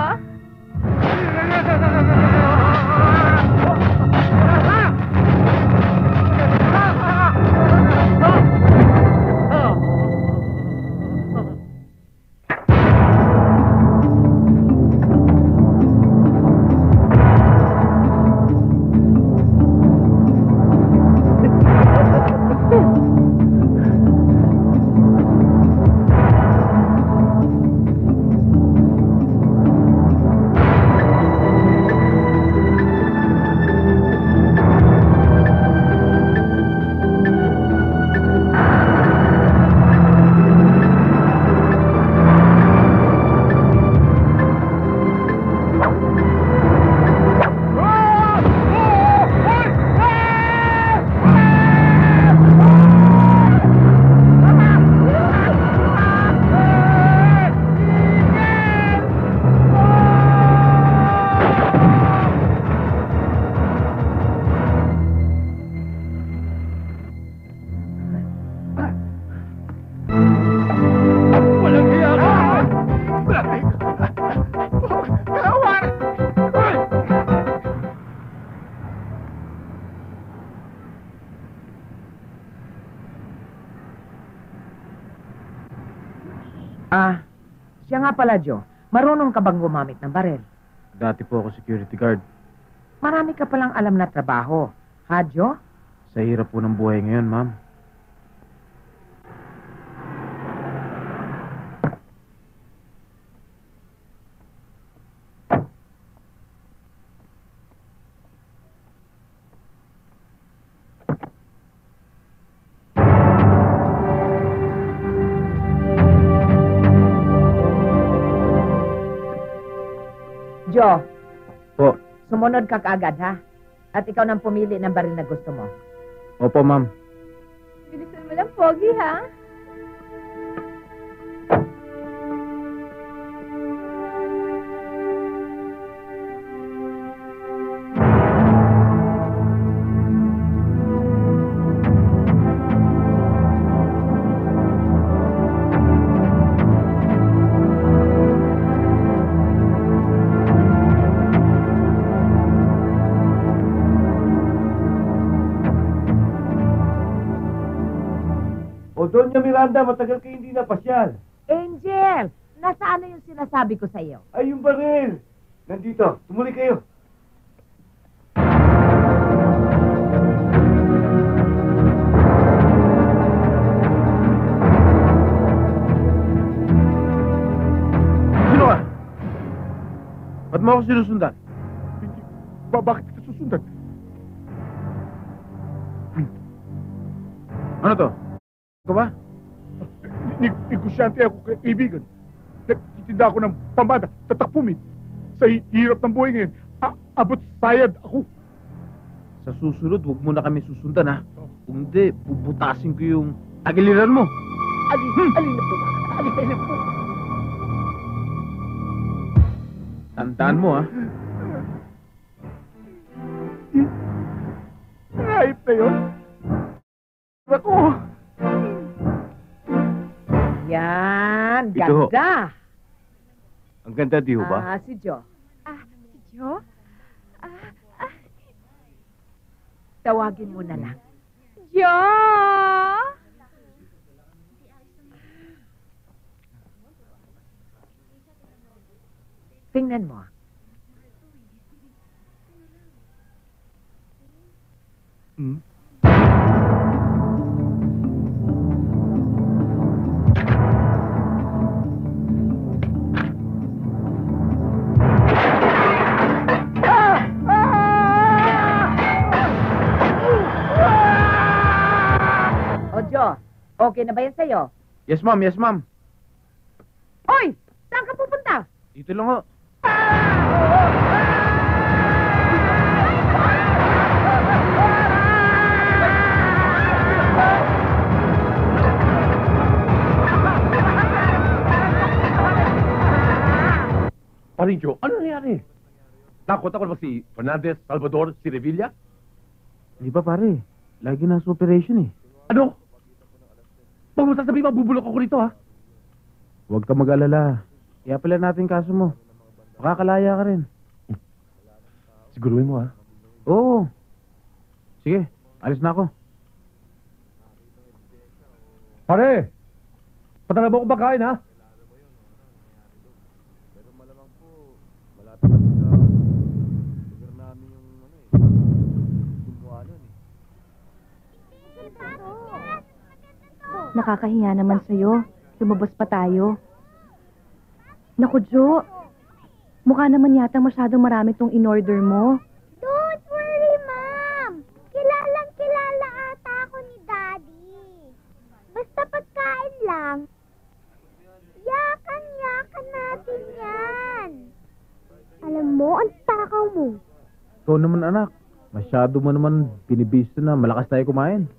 Siya nga pala, Jo. Marunong ka bang gumamit ng barel? Dati po ako security guard. Marami ka palang alam na trabaho. Ha, Jo? Sa hirap po ng buhay ngayon, ma'am. Jo, Po. sumunod ka kaagad, ha? At ikaw nang pumili ng baril na gusto mo. Opo, ma'am. Bilisan mo lang, Pogi, ha? O Doña Miranda, matagal kayo hindi napasyal. Angel, nasaan na yung sinasabi ko sa iyo? Ay, yung baril. Nandito, tumuli kayo. Sino ka? Ba't mo ako sinusundan? Bakit kita susundan? Ano to? Ikaw ba? Negosyante ako kay kaibigan. Nagtitinda ako ng pamada, tatakpumin. Sa hirap ng buhay ngayon, abot sayad ako. Sa susunod, huwag mo na kami susundan, ha? Kung hindi, bubutasin ko yung tagiliran mo. Alin na po? Alin na po? Tandaan mo, ha? Rahip na yun. Ako. Yan, Ito ho. ganda. Ang ganda, di ho ba? Si Jo. Si Jo? Tawagin mo na lang. Jo! Tingnan mo. O Jo, okay na ba yan sa'yo? Yes, ma'am. Yes, ma'am. Hoy! Saan ka pupunta? Dito lang ho. Parincho, ano nangyari? Takot ako ba si Fernandez, Salvador, si Revilla? Di ba pare? Lagi nasa operation eh. Ano? Huwag mo sasabihin, mabubulok ako rito, ha? Huwag ka mag-alala. Iapila natin kaso mo. Makakalaya ka rin. Siguruhin mo, ha? Oo. Sige, alis na ako. Pare! Patala mo akong pagkain, ha? Nakakahiya naman sa'yo. Lumabas pa tayo. Naku, Jo. Mukha naman yata masyadong marami tong in-order mo. Don't worry, Ma'am. Kilalang kilala ata ako ni Daddy. Basta pagkain lang. Yakan natin yan. Alam mo, ang takaw mo. Ikaw naman anak. Masyado mo naman binibisto na malakas tayo kumain.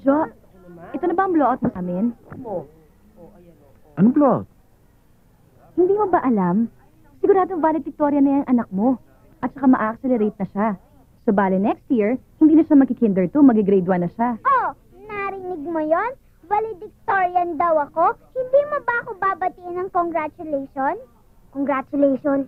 Jo, ito na ba ang blowout mo sa amin? Anong plot? Hindi mo ba alam? Siguradong valedictorian na yung anak mo. At saka ma-accelerate na siya. So, bale next year, hindi na siya magki-kinder 2, magi-grade 1 na siya. Oh, narinig mo yon? Valedictorian daw ako? Hindi mo ba ako babatiin ng congratulations? Congratulations.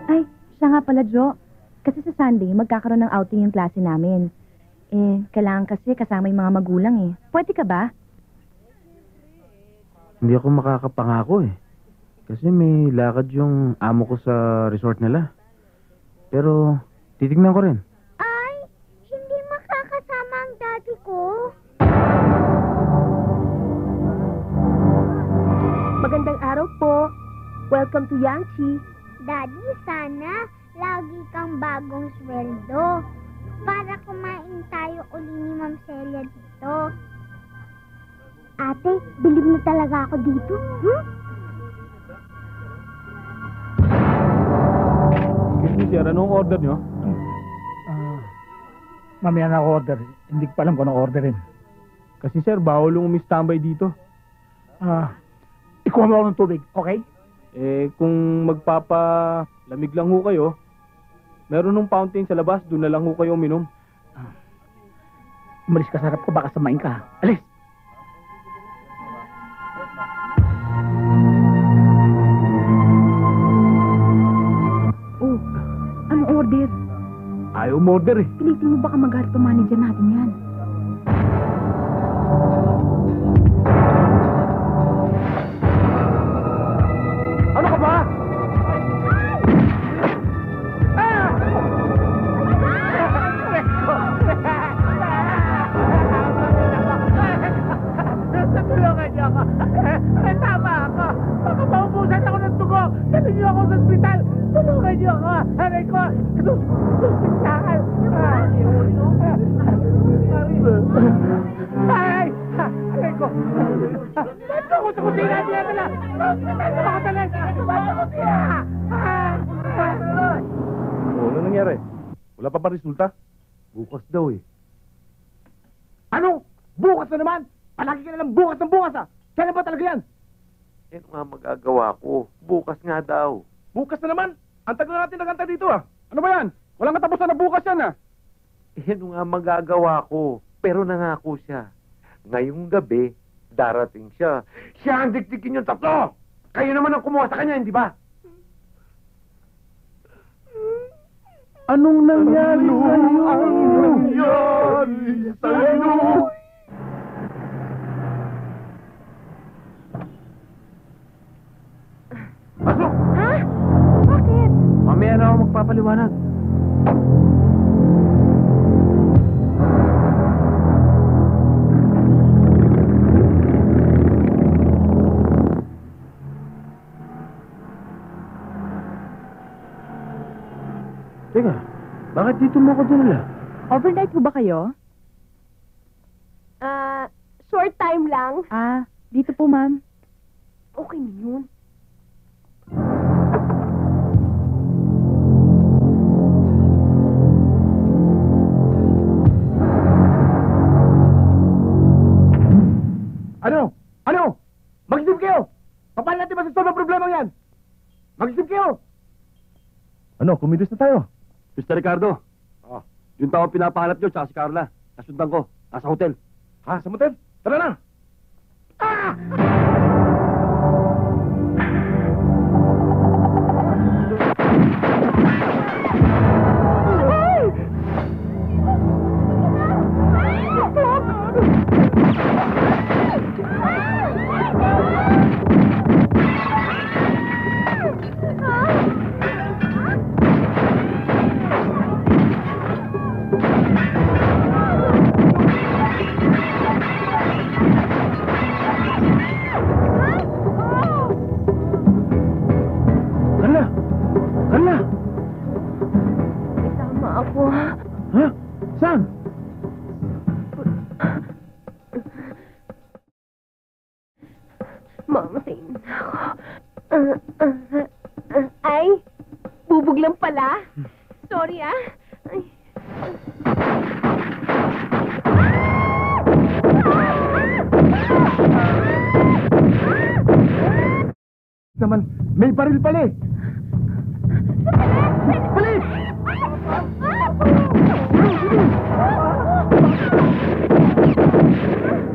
Ay, siya nga pala, Jo. Kasi sa Sunday, magkakaroon ng outing yung klase namin. Kailangan kasi kasama yung mga magulang eh. Pwede ka ba? Hindi ako makakapangako eh. Kasi may lakad yung amo ko sa resort nila. Pero, titignan ko rin. Ay, hindi makakasama ang daddy ko. Magandang araw po. Welcome to Yangtze. Daddy, sana lagi kang bagong sweldo para kumain tayo uli ni Ma'am Celia dito. Ate, bilib na talaga ako dito. Excuse me, sir. Anong order nyo? Mamaya na ako order. Hindi ko pa alam kung anong orderin. Kasi sir, bawal yung umistambay dito. Ikuha mo ako ng tubig, okay? Kung magpapalamig lang ho kayo, meron ng fountain sa labas, doon na lang ho kayo uminom. Umalis ka sa harap ko, baka samain ka. Alis! Oh, anong order? Ayaw umorder eh. Pilitin mo baka magalit pa manager natin yan. Ano ka ba? Natulungan niyo ako. Tama ako. Baka maubusan ako ng dugo. Dali niyo ako sa ospital. Tulungan niyo ako. Aray ko. Susintahan. Ay! Aray ko. Ba't ako sa kusina? Diya tala. Ba't ako tala? Ba't ako kusina? Ano nangyari? Wala pa ba resulta? Bukas daw eh. Ano? Bukas na naman? Palagi ka na lang bukas ng bukas ah. Kailan ba talaga yan? Ano nga magagawa ko? Bukas nga daw. Bukas na naman. Ang tagal natin nagantay dito ah. Ano ba yan? Walang katapusan na bukas yan ah. Ano nga magagawa ko? Pero nangako siya. Ngayong gabi, darating siya. Siya ang dikdikin yung tatlo! Kayo naman ang kumuha sa kanya, hindi ba? Anong nangyari sa'yo? Nangyari sa'yo? Ha? Bakit? Mami, Mamaya na ako magpapaliwanag. Teka, bakit dito mo ako dinala? Overnight po ba kayo? Short time lang. Dito po, ma'am. Okay na yun. Ano? Ano? Mag-isip kayo! Paano natin masasolve ang problema yan? Mag-isip kayo! Ano, kumilos na tayo. Mr. Ricardo. Yung tao pinapahanap nyo, tsaka si Carla. Nasundan ko. Nasa hotel. Ha? Sa motel? Tara na! Carla! Carla! Tama ako. Ha? Saan? Mamasin ako. Ay, bubog lang pala. Sorry, ah. Ay. Naman, may baril pala eh. Bilis!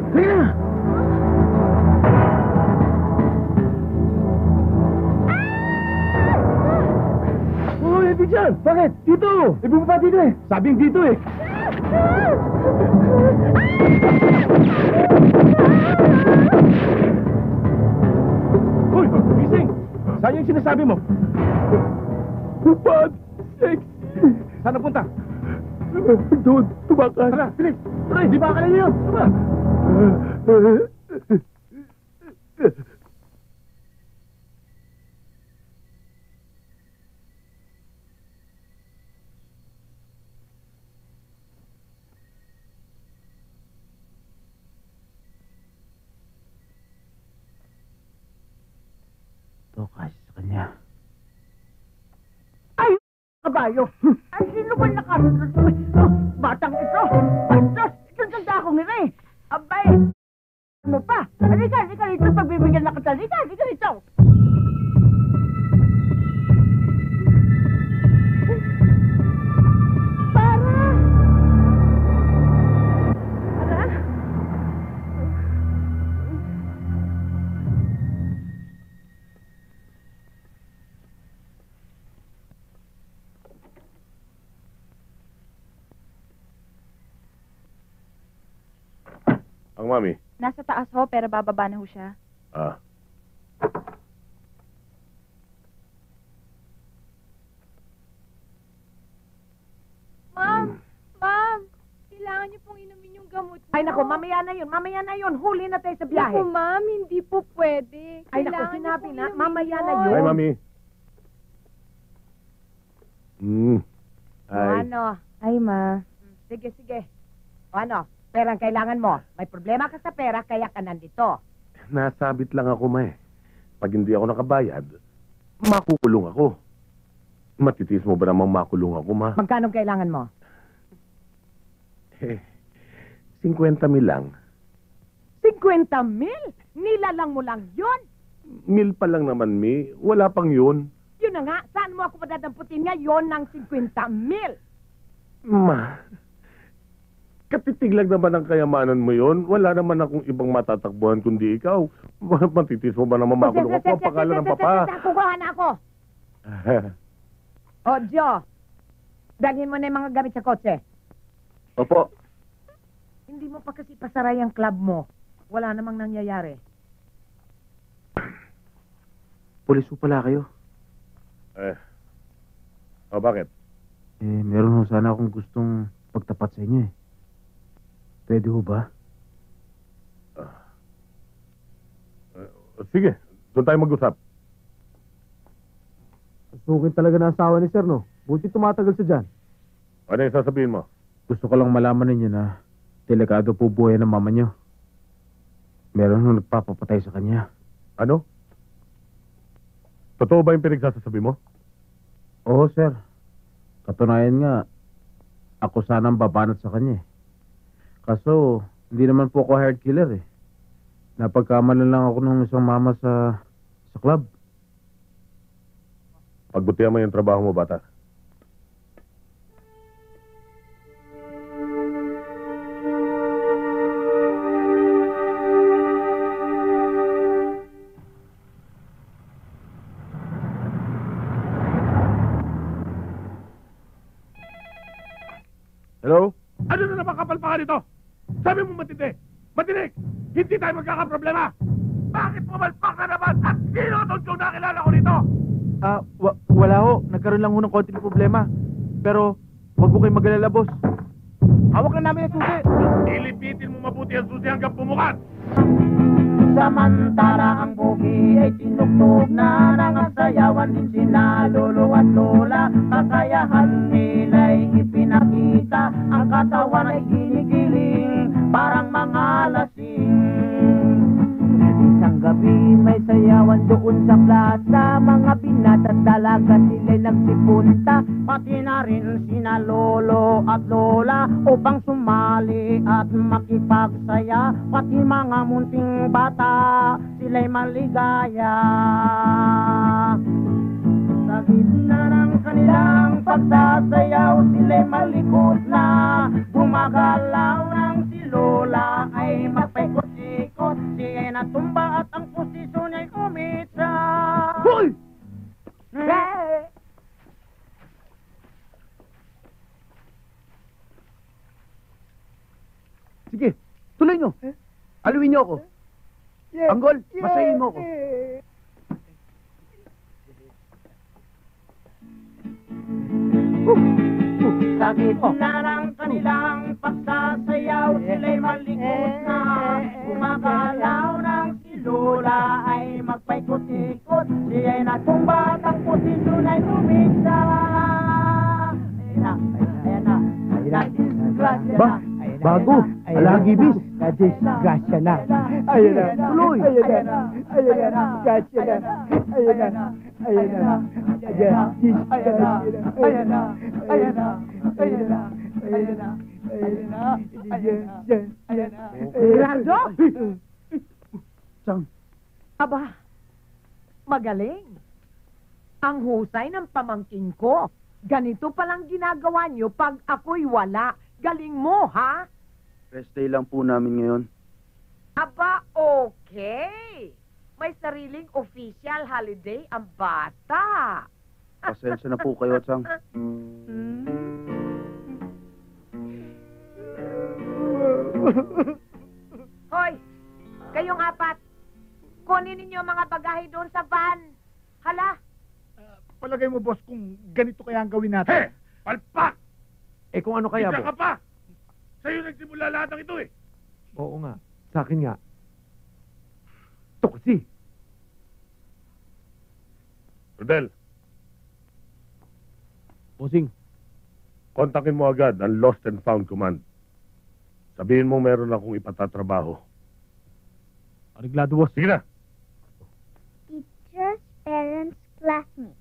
Sige na! Oh, hindi dyan! Bakit? Dito! Ibumaba dito eh! Sabing dito eh! Hoy! Gising! Saan yung sinasabi mo? Bad sex! Saan napunta? Doon, tumakas. Tara, bilis! Tara, di ba ka na yun? Tara! Ito kasi sa kanya. Kabayo. Ay, sino ba nakasunod mo? Batang ito. Bastos, ito tanda akong ina eh. Abay, ano pa? Halika dito, pagbibigyan na kita. Halika dito. Ang mami. Nasa taas ho, pero bababa na ho siya. Ma'am, kailangan niyo pong inumin yung gamot niyo. Ay nako, mamaya na yun. Huli na tayo sa biyahe. Naku, ma'am, hindi po pwede. Ay nako, Kailangan niyo sinabi pong na, inumin mamaya na yun. yun. Hi, mami. O ano? Ay, ma. Sige. O ano? Perang kailangan mo. May problema ka sa pera, kaya ka nandito. Nasabit lang ako, ma eh. Pag hindi ako nakabayad, makukulong ako. Matitis mo ba namang makulong ako, ma? Magkano kailangan mo? 50 mil lang. 50,000? Nilalang mo lang yun? Mil pa lang naman, mi. Wala pang yun. Yun na nga, saan mo ako padadamputin ngayon ng 50,000? Ma, katitig lang naman ang kayamanan mo yun. Wala naman akong ibang matatakbuhan kundi ikaw. Matitis mo ba naman makulong ako? Ang pakala ng papa. Kukuha na ako. O, Joe, dalhin mo na yung mga gamit sa kotse. Opo. Hindi mo pa kasi pasaray ang club mo. Wala namang nangyayari. Pulis po pala kayo. O, bakit? Meron ho sana akong gustong pagtapat sa inyo eh. Pwede ho ba? Sige, doon tayo mag-usap. Sukin talaga ng asawa ni Sir, no? Buti tumatagal siya dyan. Ano yung sasabihin mo? Gusto ko lang malaman ninyo na delikado po buhay ng mama nyo. Meron ho nagpapapatay sa kanya. Ano? Totoo ba yung pinagsasabi mo? Oo, sir. Katunayan nga, ako sana ang babanat sa kanya eh. Kaso, hindi naman po ako hired killer eh. Napagkamalan lang ako ng isang mama sa club. Pagbutihan mo yung trabaho mo, bata. Hello? Ano na naman kapalpakan ito? Sabi mo matindi. Matinig! Hindi tayo magkakaproblema! Bakit pumalpak ka naman? At sino itong Joe na kilala ko rito? Wala ho. Nagkaroon lang ho ng konting problema. Pero, wag mo kayong mag-alala, boss. Hawak na namin ang susi. Ilipitin mo mabuti ang susi hanggang bumukas! Samantala ang bugi ay tinugtog na nangasayawan din sina lolo at lola. Kakayahan nila'y ipinakita, ang katawan ay ginigiling parang mga lasing. Isang gabi may sayawan doon sa plaza, mga binata at dalaga sila'y nagsipunta. Pati na rin sina lolo at lola upang sumali at makipagsaya. Pati mga munting bata sila'y maligaya. Sa gitna ng kanilang pagsasayaw sila'y malikot na. Gumagalaw ng si lola ay magpaikot-ikot. Siya'y natumba at ang posisyon ay kumita. Hoy! Sige, tuloy nyo. Aluin nyo ako. Anggol, masahin mo ako. Sa gitna ng kanilang pagsasayaw sila'y malikot na. Gumagalaw ng si lola ay magpaikot-ikot. Siya'y natumba at ang posisyon ay kumita. Ayan na. Ba, bago. Alagibis. Nadisgrasya na. Ayan na. Tuloy. Ayan na. Disgrasya na. Ayan na. Gerardo? Sang. Aba, magaling. Ang husay ng pamangkin ko. Ganito palang ginagawa niyo pag ako'y wala. Galing mo, ha? Rest day lang po namin ngayon. Aba, okay. May sariling official holiday ang bata. Pasensya na po kayo, Sang. Hoy, kayong apat, kunin ninyo mga bagahe doon sa van. Hala, Palagay mo, boss, kung ganito kaya ang gawin natin. Palpak! Eh kung ano kaya, Isa ka boss? pa! Sa'yo nagsimula lahat ng ito eh! Oo nga. Sa akin nga. Ito kasi. Rodel, Bossing, kontakin mo agad ang Lost and Found Command. Sabihin mo meron akong ipatatrabaho. ariglado, boss. Sige na! Teachers, parents, classmates,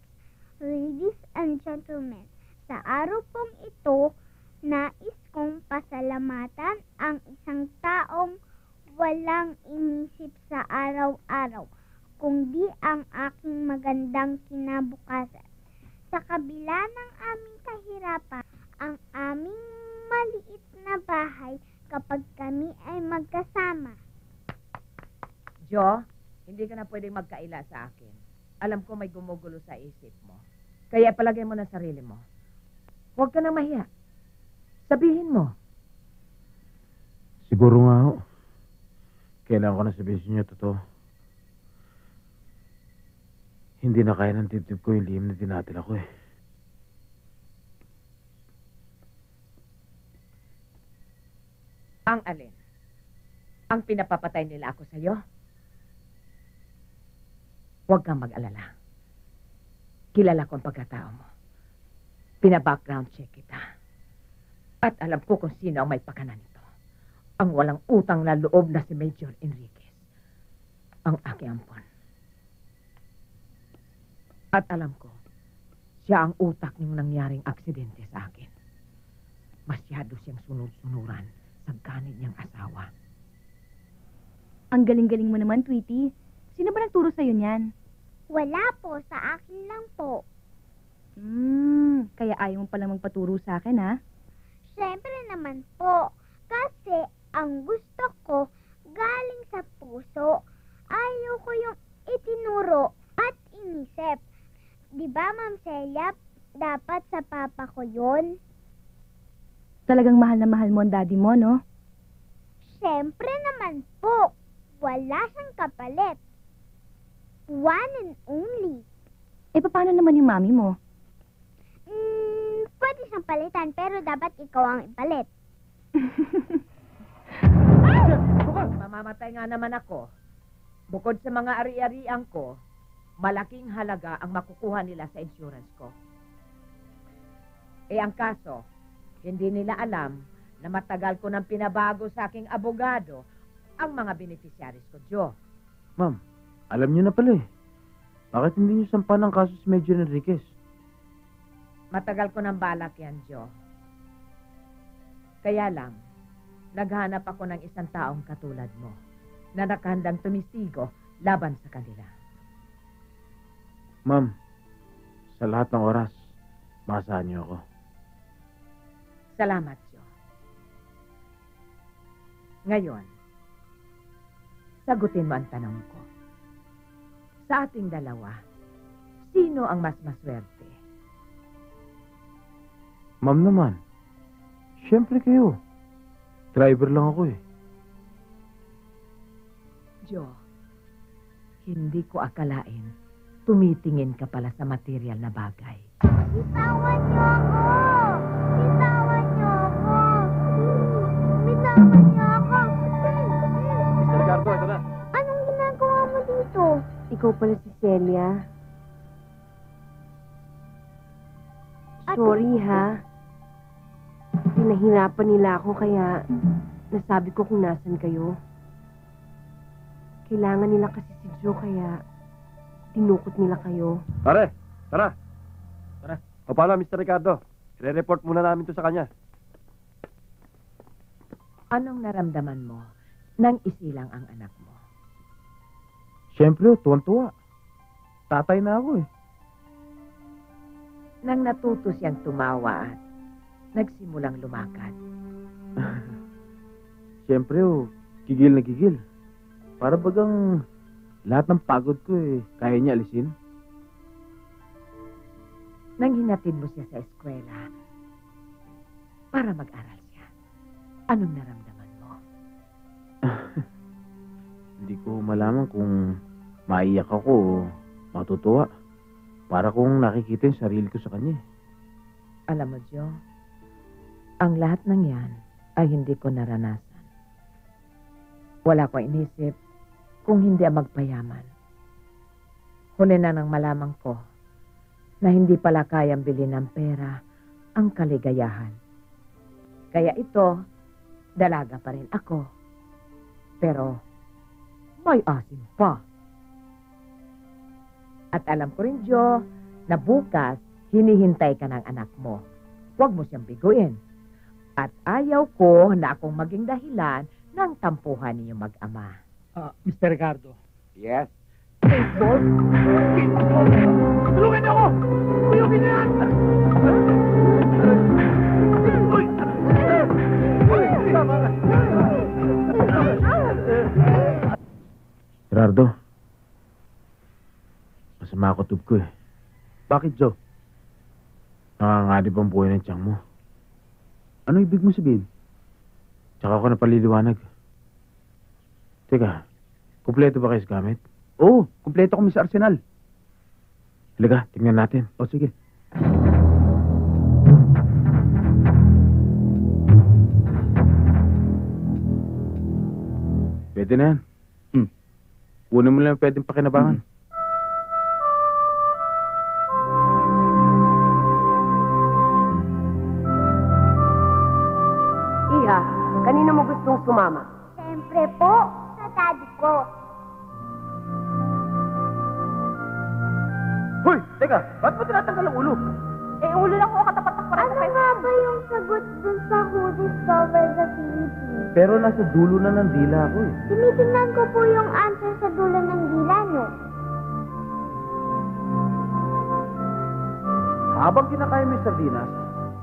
ladies and gentlemen, sa araw pong ito, nais kong pasalamatan ang isang taong walang inisip sa araw-araw, kundi ang aking magandang kinabukasan. Sa kabila ng aming kahirapan, ang aming maliit na bahay kapag kami ay magkasama. Jo, hindi ka na pwedeng magkaila sa akin. Alam ko may gumugulo sa isip mo. Kaya palagay mo na sarili mo. Huwag ka na mahiya. Sabihin mo. Siguro nga ho. Kailangan ko na sabihin sa inyo totoo. Hindi na kaya ng tip-tip ko yung lihim na dinadala ko eh. Ang alin? Ang pinapapatay nila ako sa'yo? Huwag kang mag-alala. Kilala ko ang pagkatao mo. Pina-background check kita. At alam ko kung sino ang may pakana nito. Ang walang utang na loob na si Major Enriquez. Ang aking ampon. At alam ko, siya ang utak ng nangyaring aksidente sa akin. Masyado siyang sunod-sunuran sa ganit niyang asawa. Ang galing-galing mo naman, Tweety. Sino ba nagturo sa'yo niyan? Wala po, sa akin lang po. Kaya ayaw mo pala magpaturo sa akin, ha? Siyempre naman po. Kasi ang gusto ko galing sa puso. Ayaw ko yung itinuro at inisip. Di ba, Ma'am Celia, dapat sa papa ko yun? Talagang mahal na mahal mo ang daddy mo, no? Siyempre naman po. Wala siyang kapalit. One and only. Eh, paano naman yung mami mo? Pwede siyang palitan, pero dapat ikaw ang ipalit. Mamamatay nga naman ako. Bukod sa mga ari-arian ko, malaking halaga ang makukuha nila sa insurance ko. Eh ang kaso, hindi nila alam na matagal ko nang pinabago sa aking abogado ang mga beneficiaries ko, Joe. Ma'am, alam niyo na pala eh. Bakit hindi niyo sampan ang kaso si Major Enriquez? Matagal ko nang balak yan, Joe. Kaya lang, naghanap ako ng isang taong katulad mo na nakahandang tumistigo laban sa kanila. Ma'am, sa lahat ng oras, maasahan niyo ako. Salamat, Joe. Ngayon, sagutin mo ang tanong ko. Sa ating dalawa, sino ang mas maswerte? Ma'am naman, siyempre kayo. Driver lang ako eh. Joe, hindi ko akalain tumitingin ka pala sa material na bagay. Bitawan niyo ako! Bitawan niyo ako! Bitawan niyo ako! Mr. Ricardo, ito na. Anong ginagawa mo dito? Ikaw pala si Celia. Sorry ha. Pinahirapan nila ako kaya nasabi ko kung nasan kayo. Kailangan nila kasi si Joe kaya tinukot nila kayo. Pare, tara. Tara. O paano, Mr. Ricardo? I-report muna namin to sa kanya. Anong naramdaman mo nang isilang ang anak mo? Siyempre, tuwan-tuwa. Tatay na ako eh. Nang natuto siyang tumawa at nagsimulang lumakad. Siyempre, gigil na gigil. Para bagang lahat ng pagod ko eh, kaya niya alisin. Nang hinatid mo siya sa eskwela para mag-aral siya, anong naramdaman mo? Hindi ko malaman kung maiyak ako o matutuwa. Para kung nakikita yung sarili ko sa kanya. Alam mo, Joe, ang lahat ng yan ay hindi ko naranasan. Wala ko inisip kung hindi ang magpayaman. Huli na nang malaman ko na hindi pala kayang bilhin ng pera ang kaligayahan. Kaya ito, dalaga pa rin ako. Pero may asim pa. At alam ko rin, Joe, na bukas hinihintay ka ng anak mo. Huwag mo siyang biguin. At ayaw ko na akong maging dahilan ng tampuhan niyo mag-ama. Mr. Ricardo. Yes? Baseball? Tulungan niyo ako! Kuyogin niyo yan! Uy! Tama ka! Gerardo, masama ako tub ko eh. Bakit, Joe? Nanganganib ang buhay ng tiyang mo. Ano ibig mo sabihin? Tsaka ako napaliliwanag. Teka, kumpleto ba kayo sa gamit? Oo, kumpleto kami sa arsenal. Halika, tingnan natin. O sige. Pwede na yan. Una mo lang pwedeng pakinabangan. Iha, kanino mo gustong sumama? Siyempre po, sa daddy ko. Hoy, teka, ba't mo tinatanggal ang ulo? Eh, ulo lang ko katapat ng Ano nga ba yung sagot dun sa Who Discovered the Philippines? Pero nasa dulo na ng dila ko eh. Tinitingnan ko po yung answer sa dulo ng dila nyo. Habang kinakain mo yung sardinas,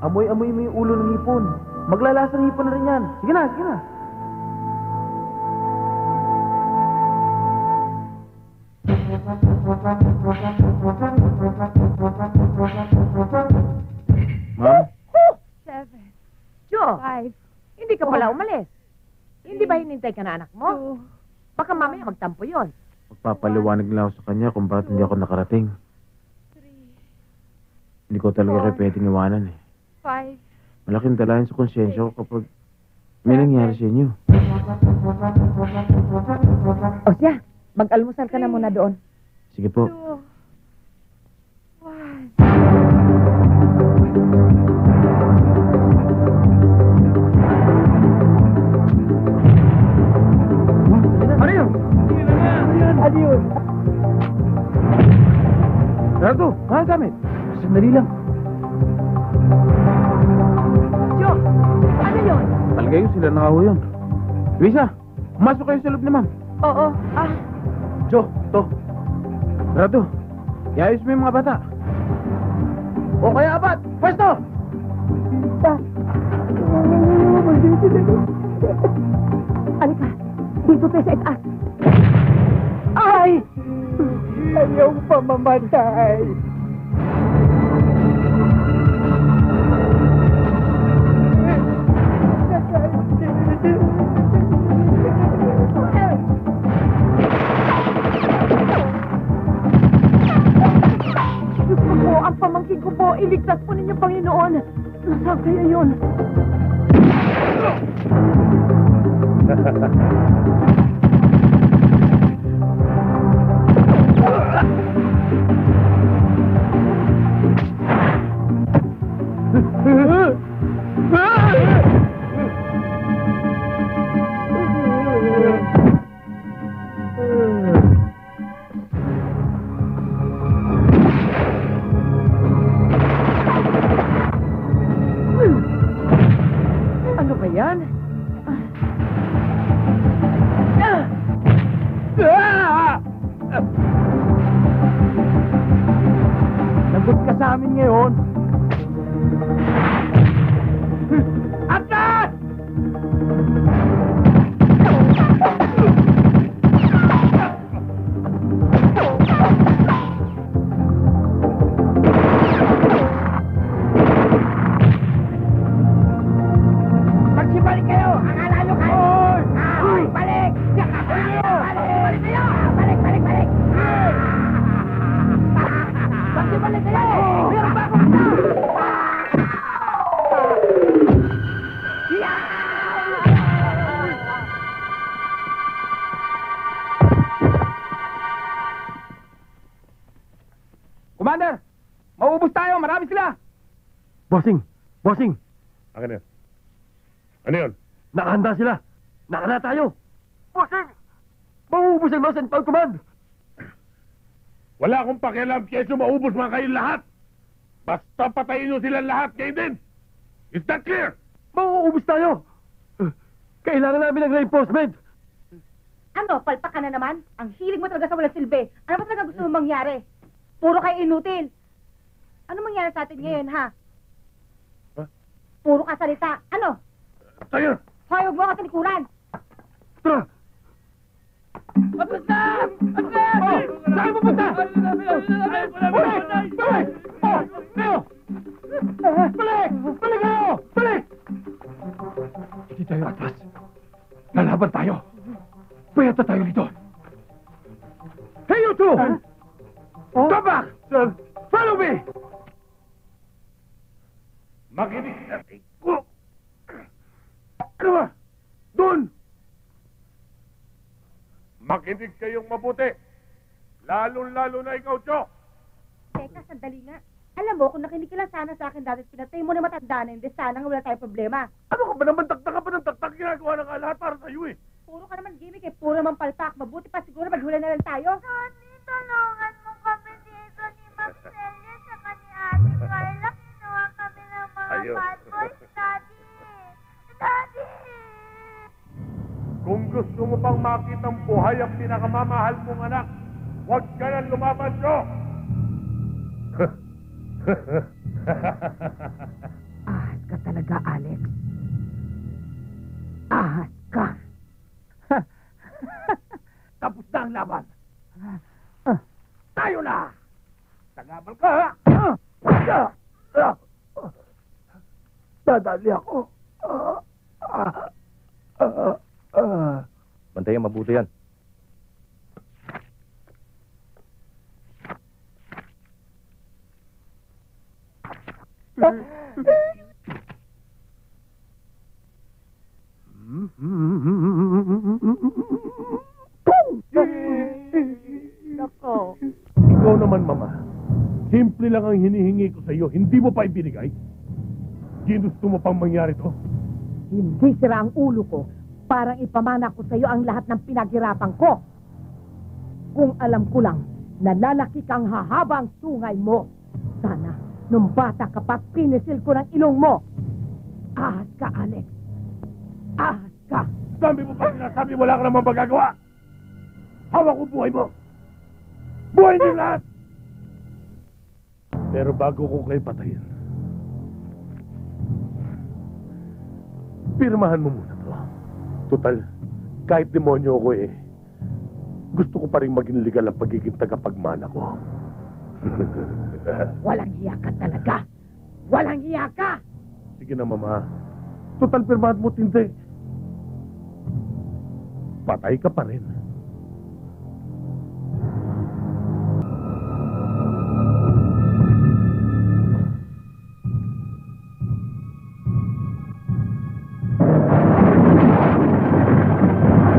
amoy-amoy mo yung ulo ng hipon. Maglalasang hipon na rin yan. Sige na, sige na. Ma'am? 7, Jo, 5, hindi ka pala umalis. Hindi ba hinintay ka na anak mo? 2, Baka mamaya magtampo yon. Magpapaliwanag lang ako sa kanya kung bakit hindi ako nakarating. 3, Hindi ko talaga kayo pwedeng iwanan eh. 5, Malaking dalayan sa konsyensya ko kapag may nangyari sa inyo. O siya, mag-almusal ka na muna doon. Sige po. 2, 1. Ano yun? Ano yun? Nardo, mga gamit. Sandali lang. Jo, ano yun? Palagayo sila nakaho yun. Luisa, pumasok kayo sa loob ni ma'am. Oo, Jo, to. Rado, iayos mo yung mga bata. O kaya apat, pwesto! Alika, dito tayo sa itaas. Ay! Ayaw pa mamatay. Gusto ko, ang pamangkin ko po, iligtas po ninyo, Panginoon. Nasaan kaya yun? Ano ba yan? Lagot ka sa amin ngayon. Atlas! Magsibalik kayo! Akala nyo kayo! Hoy! Balik! Balik kayo! Balik! Balik! Magsibalik kayo! Meron ba akong Commander! Mauubos tayo! Marami sila! Bossing! Bossing! Akin yan. Ano yun? Nakahanda sila! Nakahanda tayo! Bossing! Mauubos ang Lost and Found Command! Wala akong pakialam keso maubos mga kayo lahat. Basta patayin nyo sila lahat kayo din. Is that clear? Mauubos tayo! Kailangan namin ng reinforcement! Ano, palpak ka na naman? Ang hilig mo talaga sa walang silbi. Ano ba talaga gusto mong mangyari? Puro kayo inutil. Ano mangyari sa atin ngayon, ha? Huh? Puro ka salita. Ano? Tayo! Hoy, huwag mo ako talikuran. Tara! Atlas na! Atlas! Oh! Saan mo punta? Balik! Balik! Oh! Kayo! Balik! Balik kayo! Balik! Hindi tayo atras. Lalaban tayo. Payata tayo dito. Hey, you two! Come back! Sir! Follow me! Makinig natin ko! Ano ba? Doon! Makinig kayong mabuti. Lalong-lalo na ikaw, Cho. Teka, sandali nga. Alam mo, kung nakinig ka lang sana sa akin dati, pinatay mo na matanda na, hindi sana nga wala tayong problema. Ano ka ba naman? Taktak ka pa ng taktak. Ginagawa na nga lahat para sa'yo eh. Puro ka naman gimmick eh, puro naman palpak. Mabuti pa siguro maghula na lang tayo. Daddy, tulungan mo kami dito ni Ma'am Celia saka ni Ate Carla. Kinuha kami ng mga Ayun. bad boys, Daddy. Daddy! Kung gusto mo pang makitang buhay ang pinakamamahal mong anak, huwag ka nang lumaban, Cho. Ahas ka talaga, Alex. Ahas ka. Tapos na ang laban. Tayo na! Tagabal ka, ha? Dadali ako. Bantayan mabuti yan. Nako. Ikaw naman, Mama. Simple lang ang hinihingi ko sa iyo. Hindi mo pa ibinigay. Ginusto mo pang mangyari to? Hindi sira ang ulo ko. Parang ipamana ko sa iyo ang lahat ng pinaghirapan ko. Kung alam ko lang, nalalaki kang hahabang sungay mo. Sana, nung bata ka pa, pinisil ko ng ilong mo. Ahas ka, Alex. Ahas ka. Dami mo pa sinasabi, wala ka naman magagawa. Hawak ko buhay mo. Buhay niyo lahat! Pero bago ko kayo patayin, pirmahan mo muna to. Total, kahit demonyo ako eh, gusto ko pa rin maging legal ang pagiging tagapagmana ko. Walang hiya ka talaga. Walang hiya ka! Sige na, Mama. Total, pirmahan mo tindi. Patay ka pa rin.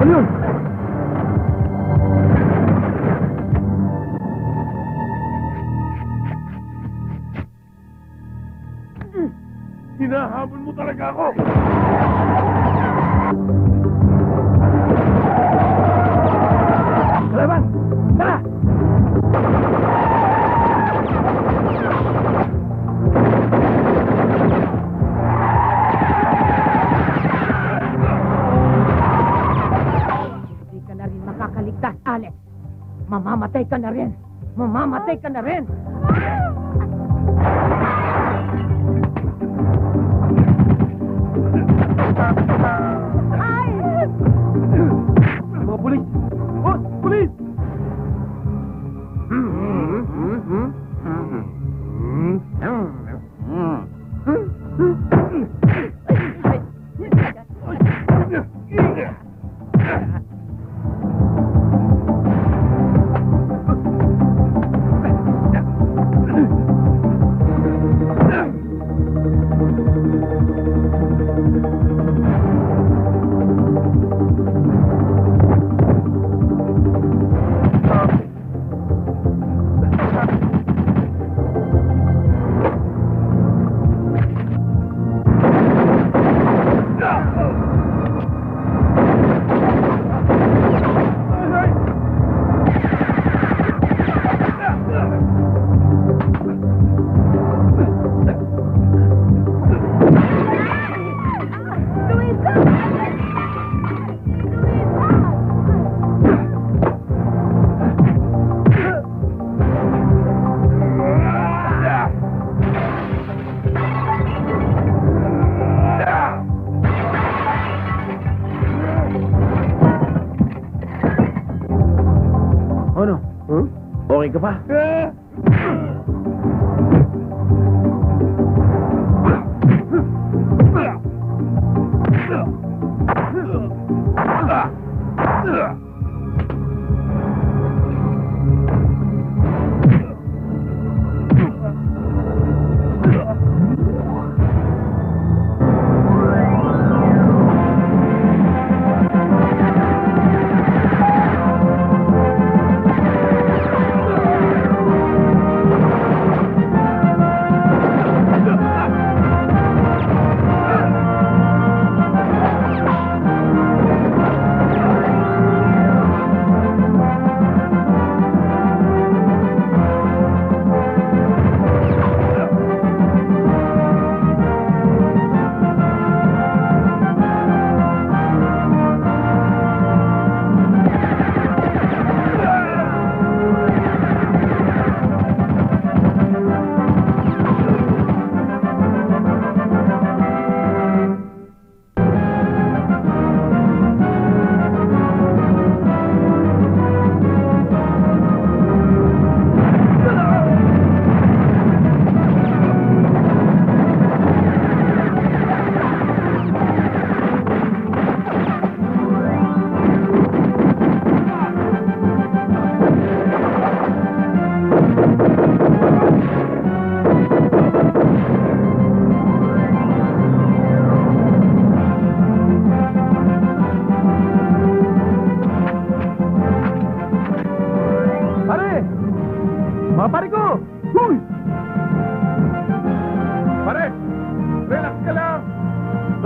Ano yun? Hinahabol mo talaga ako! Kalaban! Tara! Hindi ka na rin makakaligtas, Alex. Mamamatay ka na rin. Mamamatay ka na rin. Mga pulis! Oh, pulis! Ano? Okay ka pa?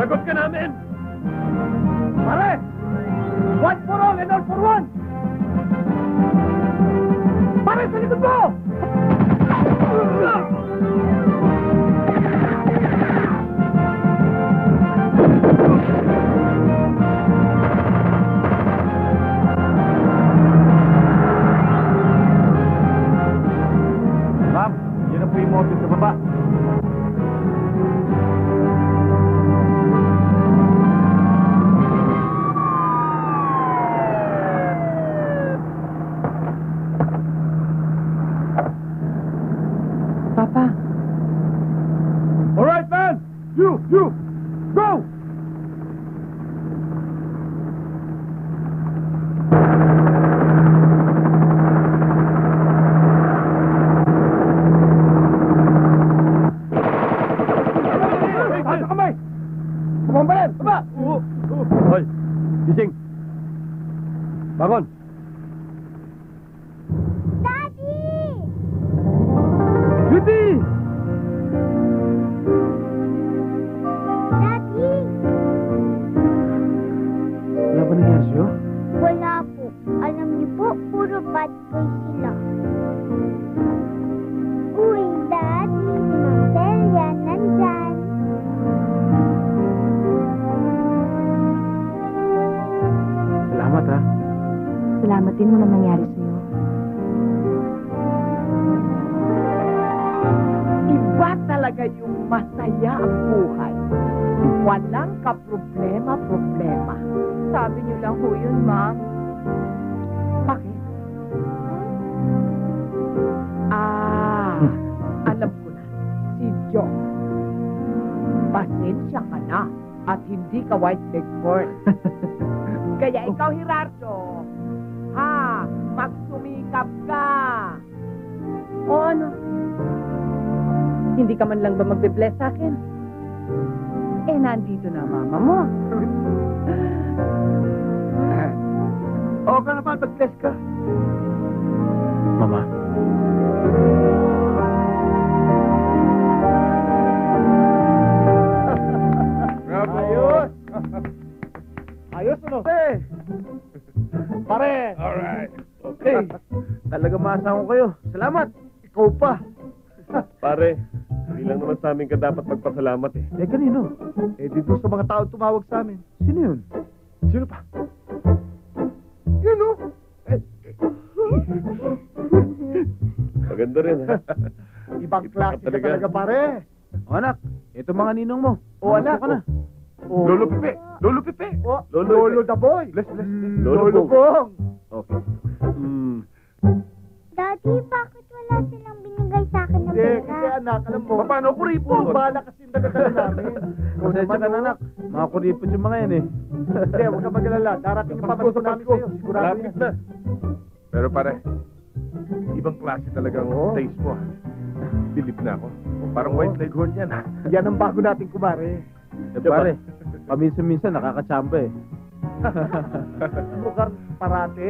Lagot ka namin! Pare! One for all and all for one! Pare, sa likod mo! Ma'am, yun ang po yung office sa baba. Papa, All right, man! You! Go! Taas ang kamay! Bumambalan! Baba! Hoy! Gising! Bangon! Daddy! Beauty! Daddy! Wala ba nangyari sa'yo? Wala po. Alam niyo po, puro bad boy sila. Uy, Dad! Si Ma'am Celia nandyan. Salamat ha. Salamat din mo na nangyari sa'yo. iba talaga yung masaya ang buhay. Walang kaproblema-problema. Sabi niyo lang ho yun, Ma'am. Bakit? Alam ko na. Si John. Pasensya ka na at hindi ka white leg corn. Kaya ikaw, Gerardo, magsumikap ka. O ano? Hindi ka man lang ba magbe-bless sa akin? Nandito na mama mo. Oo ka naman, mag-bless ka. Mama. Bravo! Ayos! Ayos ano? Pare! Alright. Okay. Talaga maasahon ko kayo. Salamat. Ikaw pa. Pare, hindi lang naman sa amin ka dapat magpasalamat eh. Kanino? Dito sa mga tao tumawag sa amin. Sino yun? Sino pa? Yun o! Maganda rin ha. Ibang klase ka Talaga. talaga, pare. O anak, ito mga ninong mo. O anak. Gusto ka na. Lolo Pipe! Lolo Pipe! Lolo the boy! Bless. Lolo Bong! Okay. Daddy, bakit wala silang binigay sa akin ng Hindi, pera? kasi anak, alam mo. Paano ko ripo? Bala kasi yung dagadala namin. Pasensya ka na anak. Mga kuripot yung mga yan eh. Hindi, huwag ka magalala. Darating yung pamasko namin sa'yo. Sigurado Malapit yan. na. Pero pare, ibang klase talagang taste mo. Bilib na ako. Parang white leghorn yan ha. Yan ang bago nating kumare. Pare, paminsan-minsan nakakachamba eh. Mukhang parate.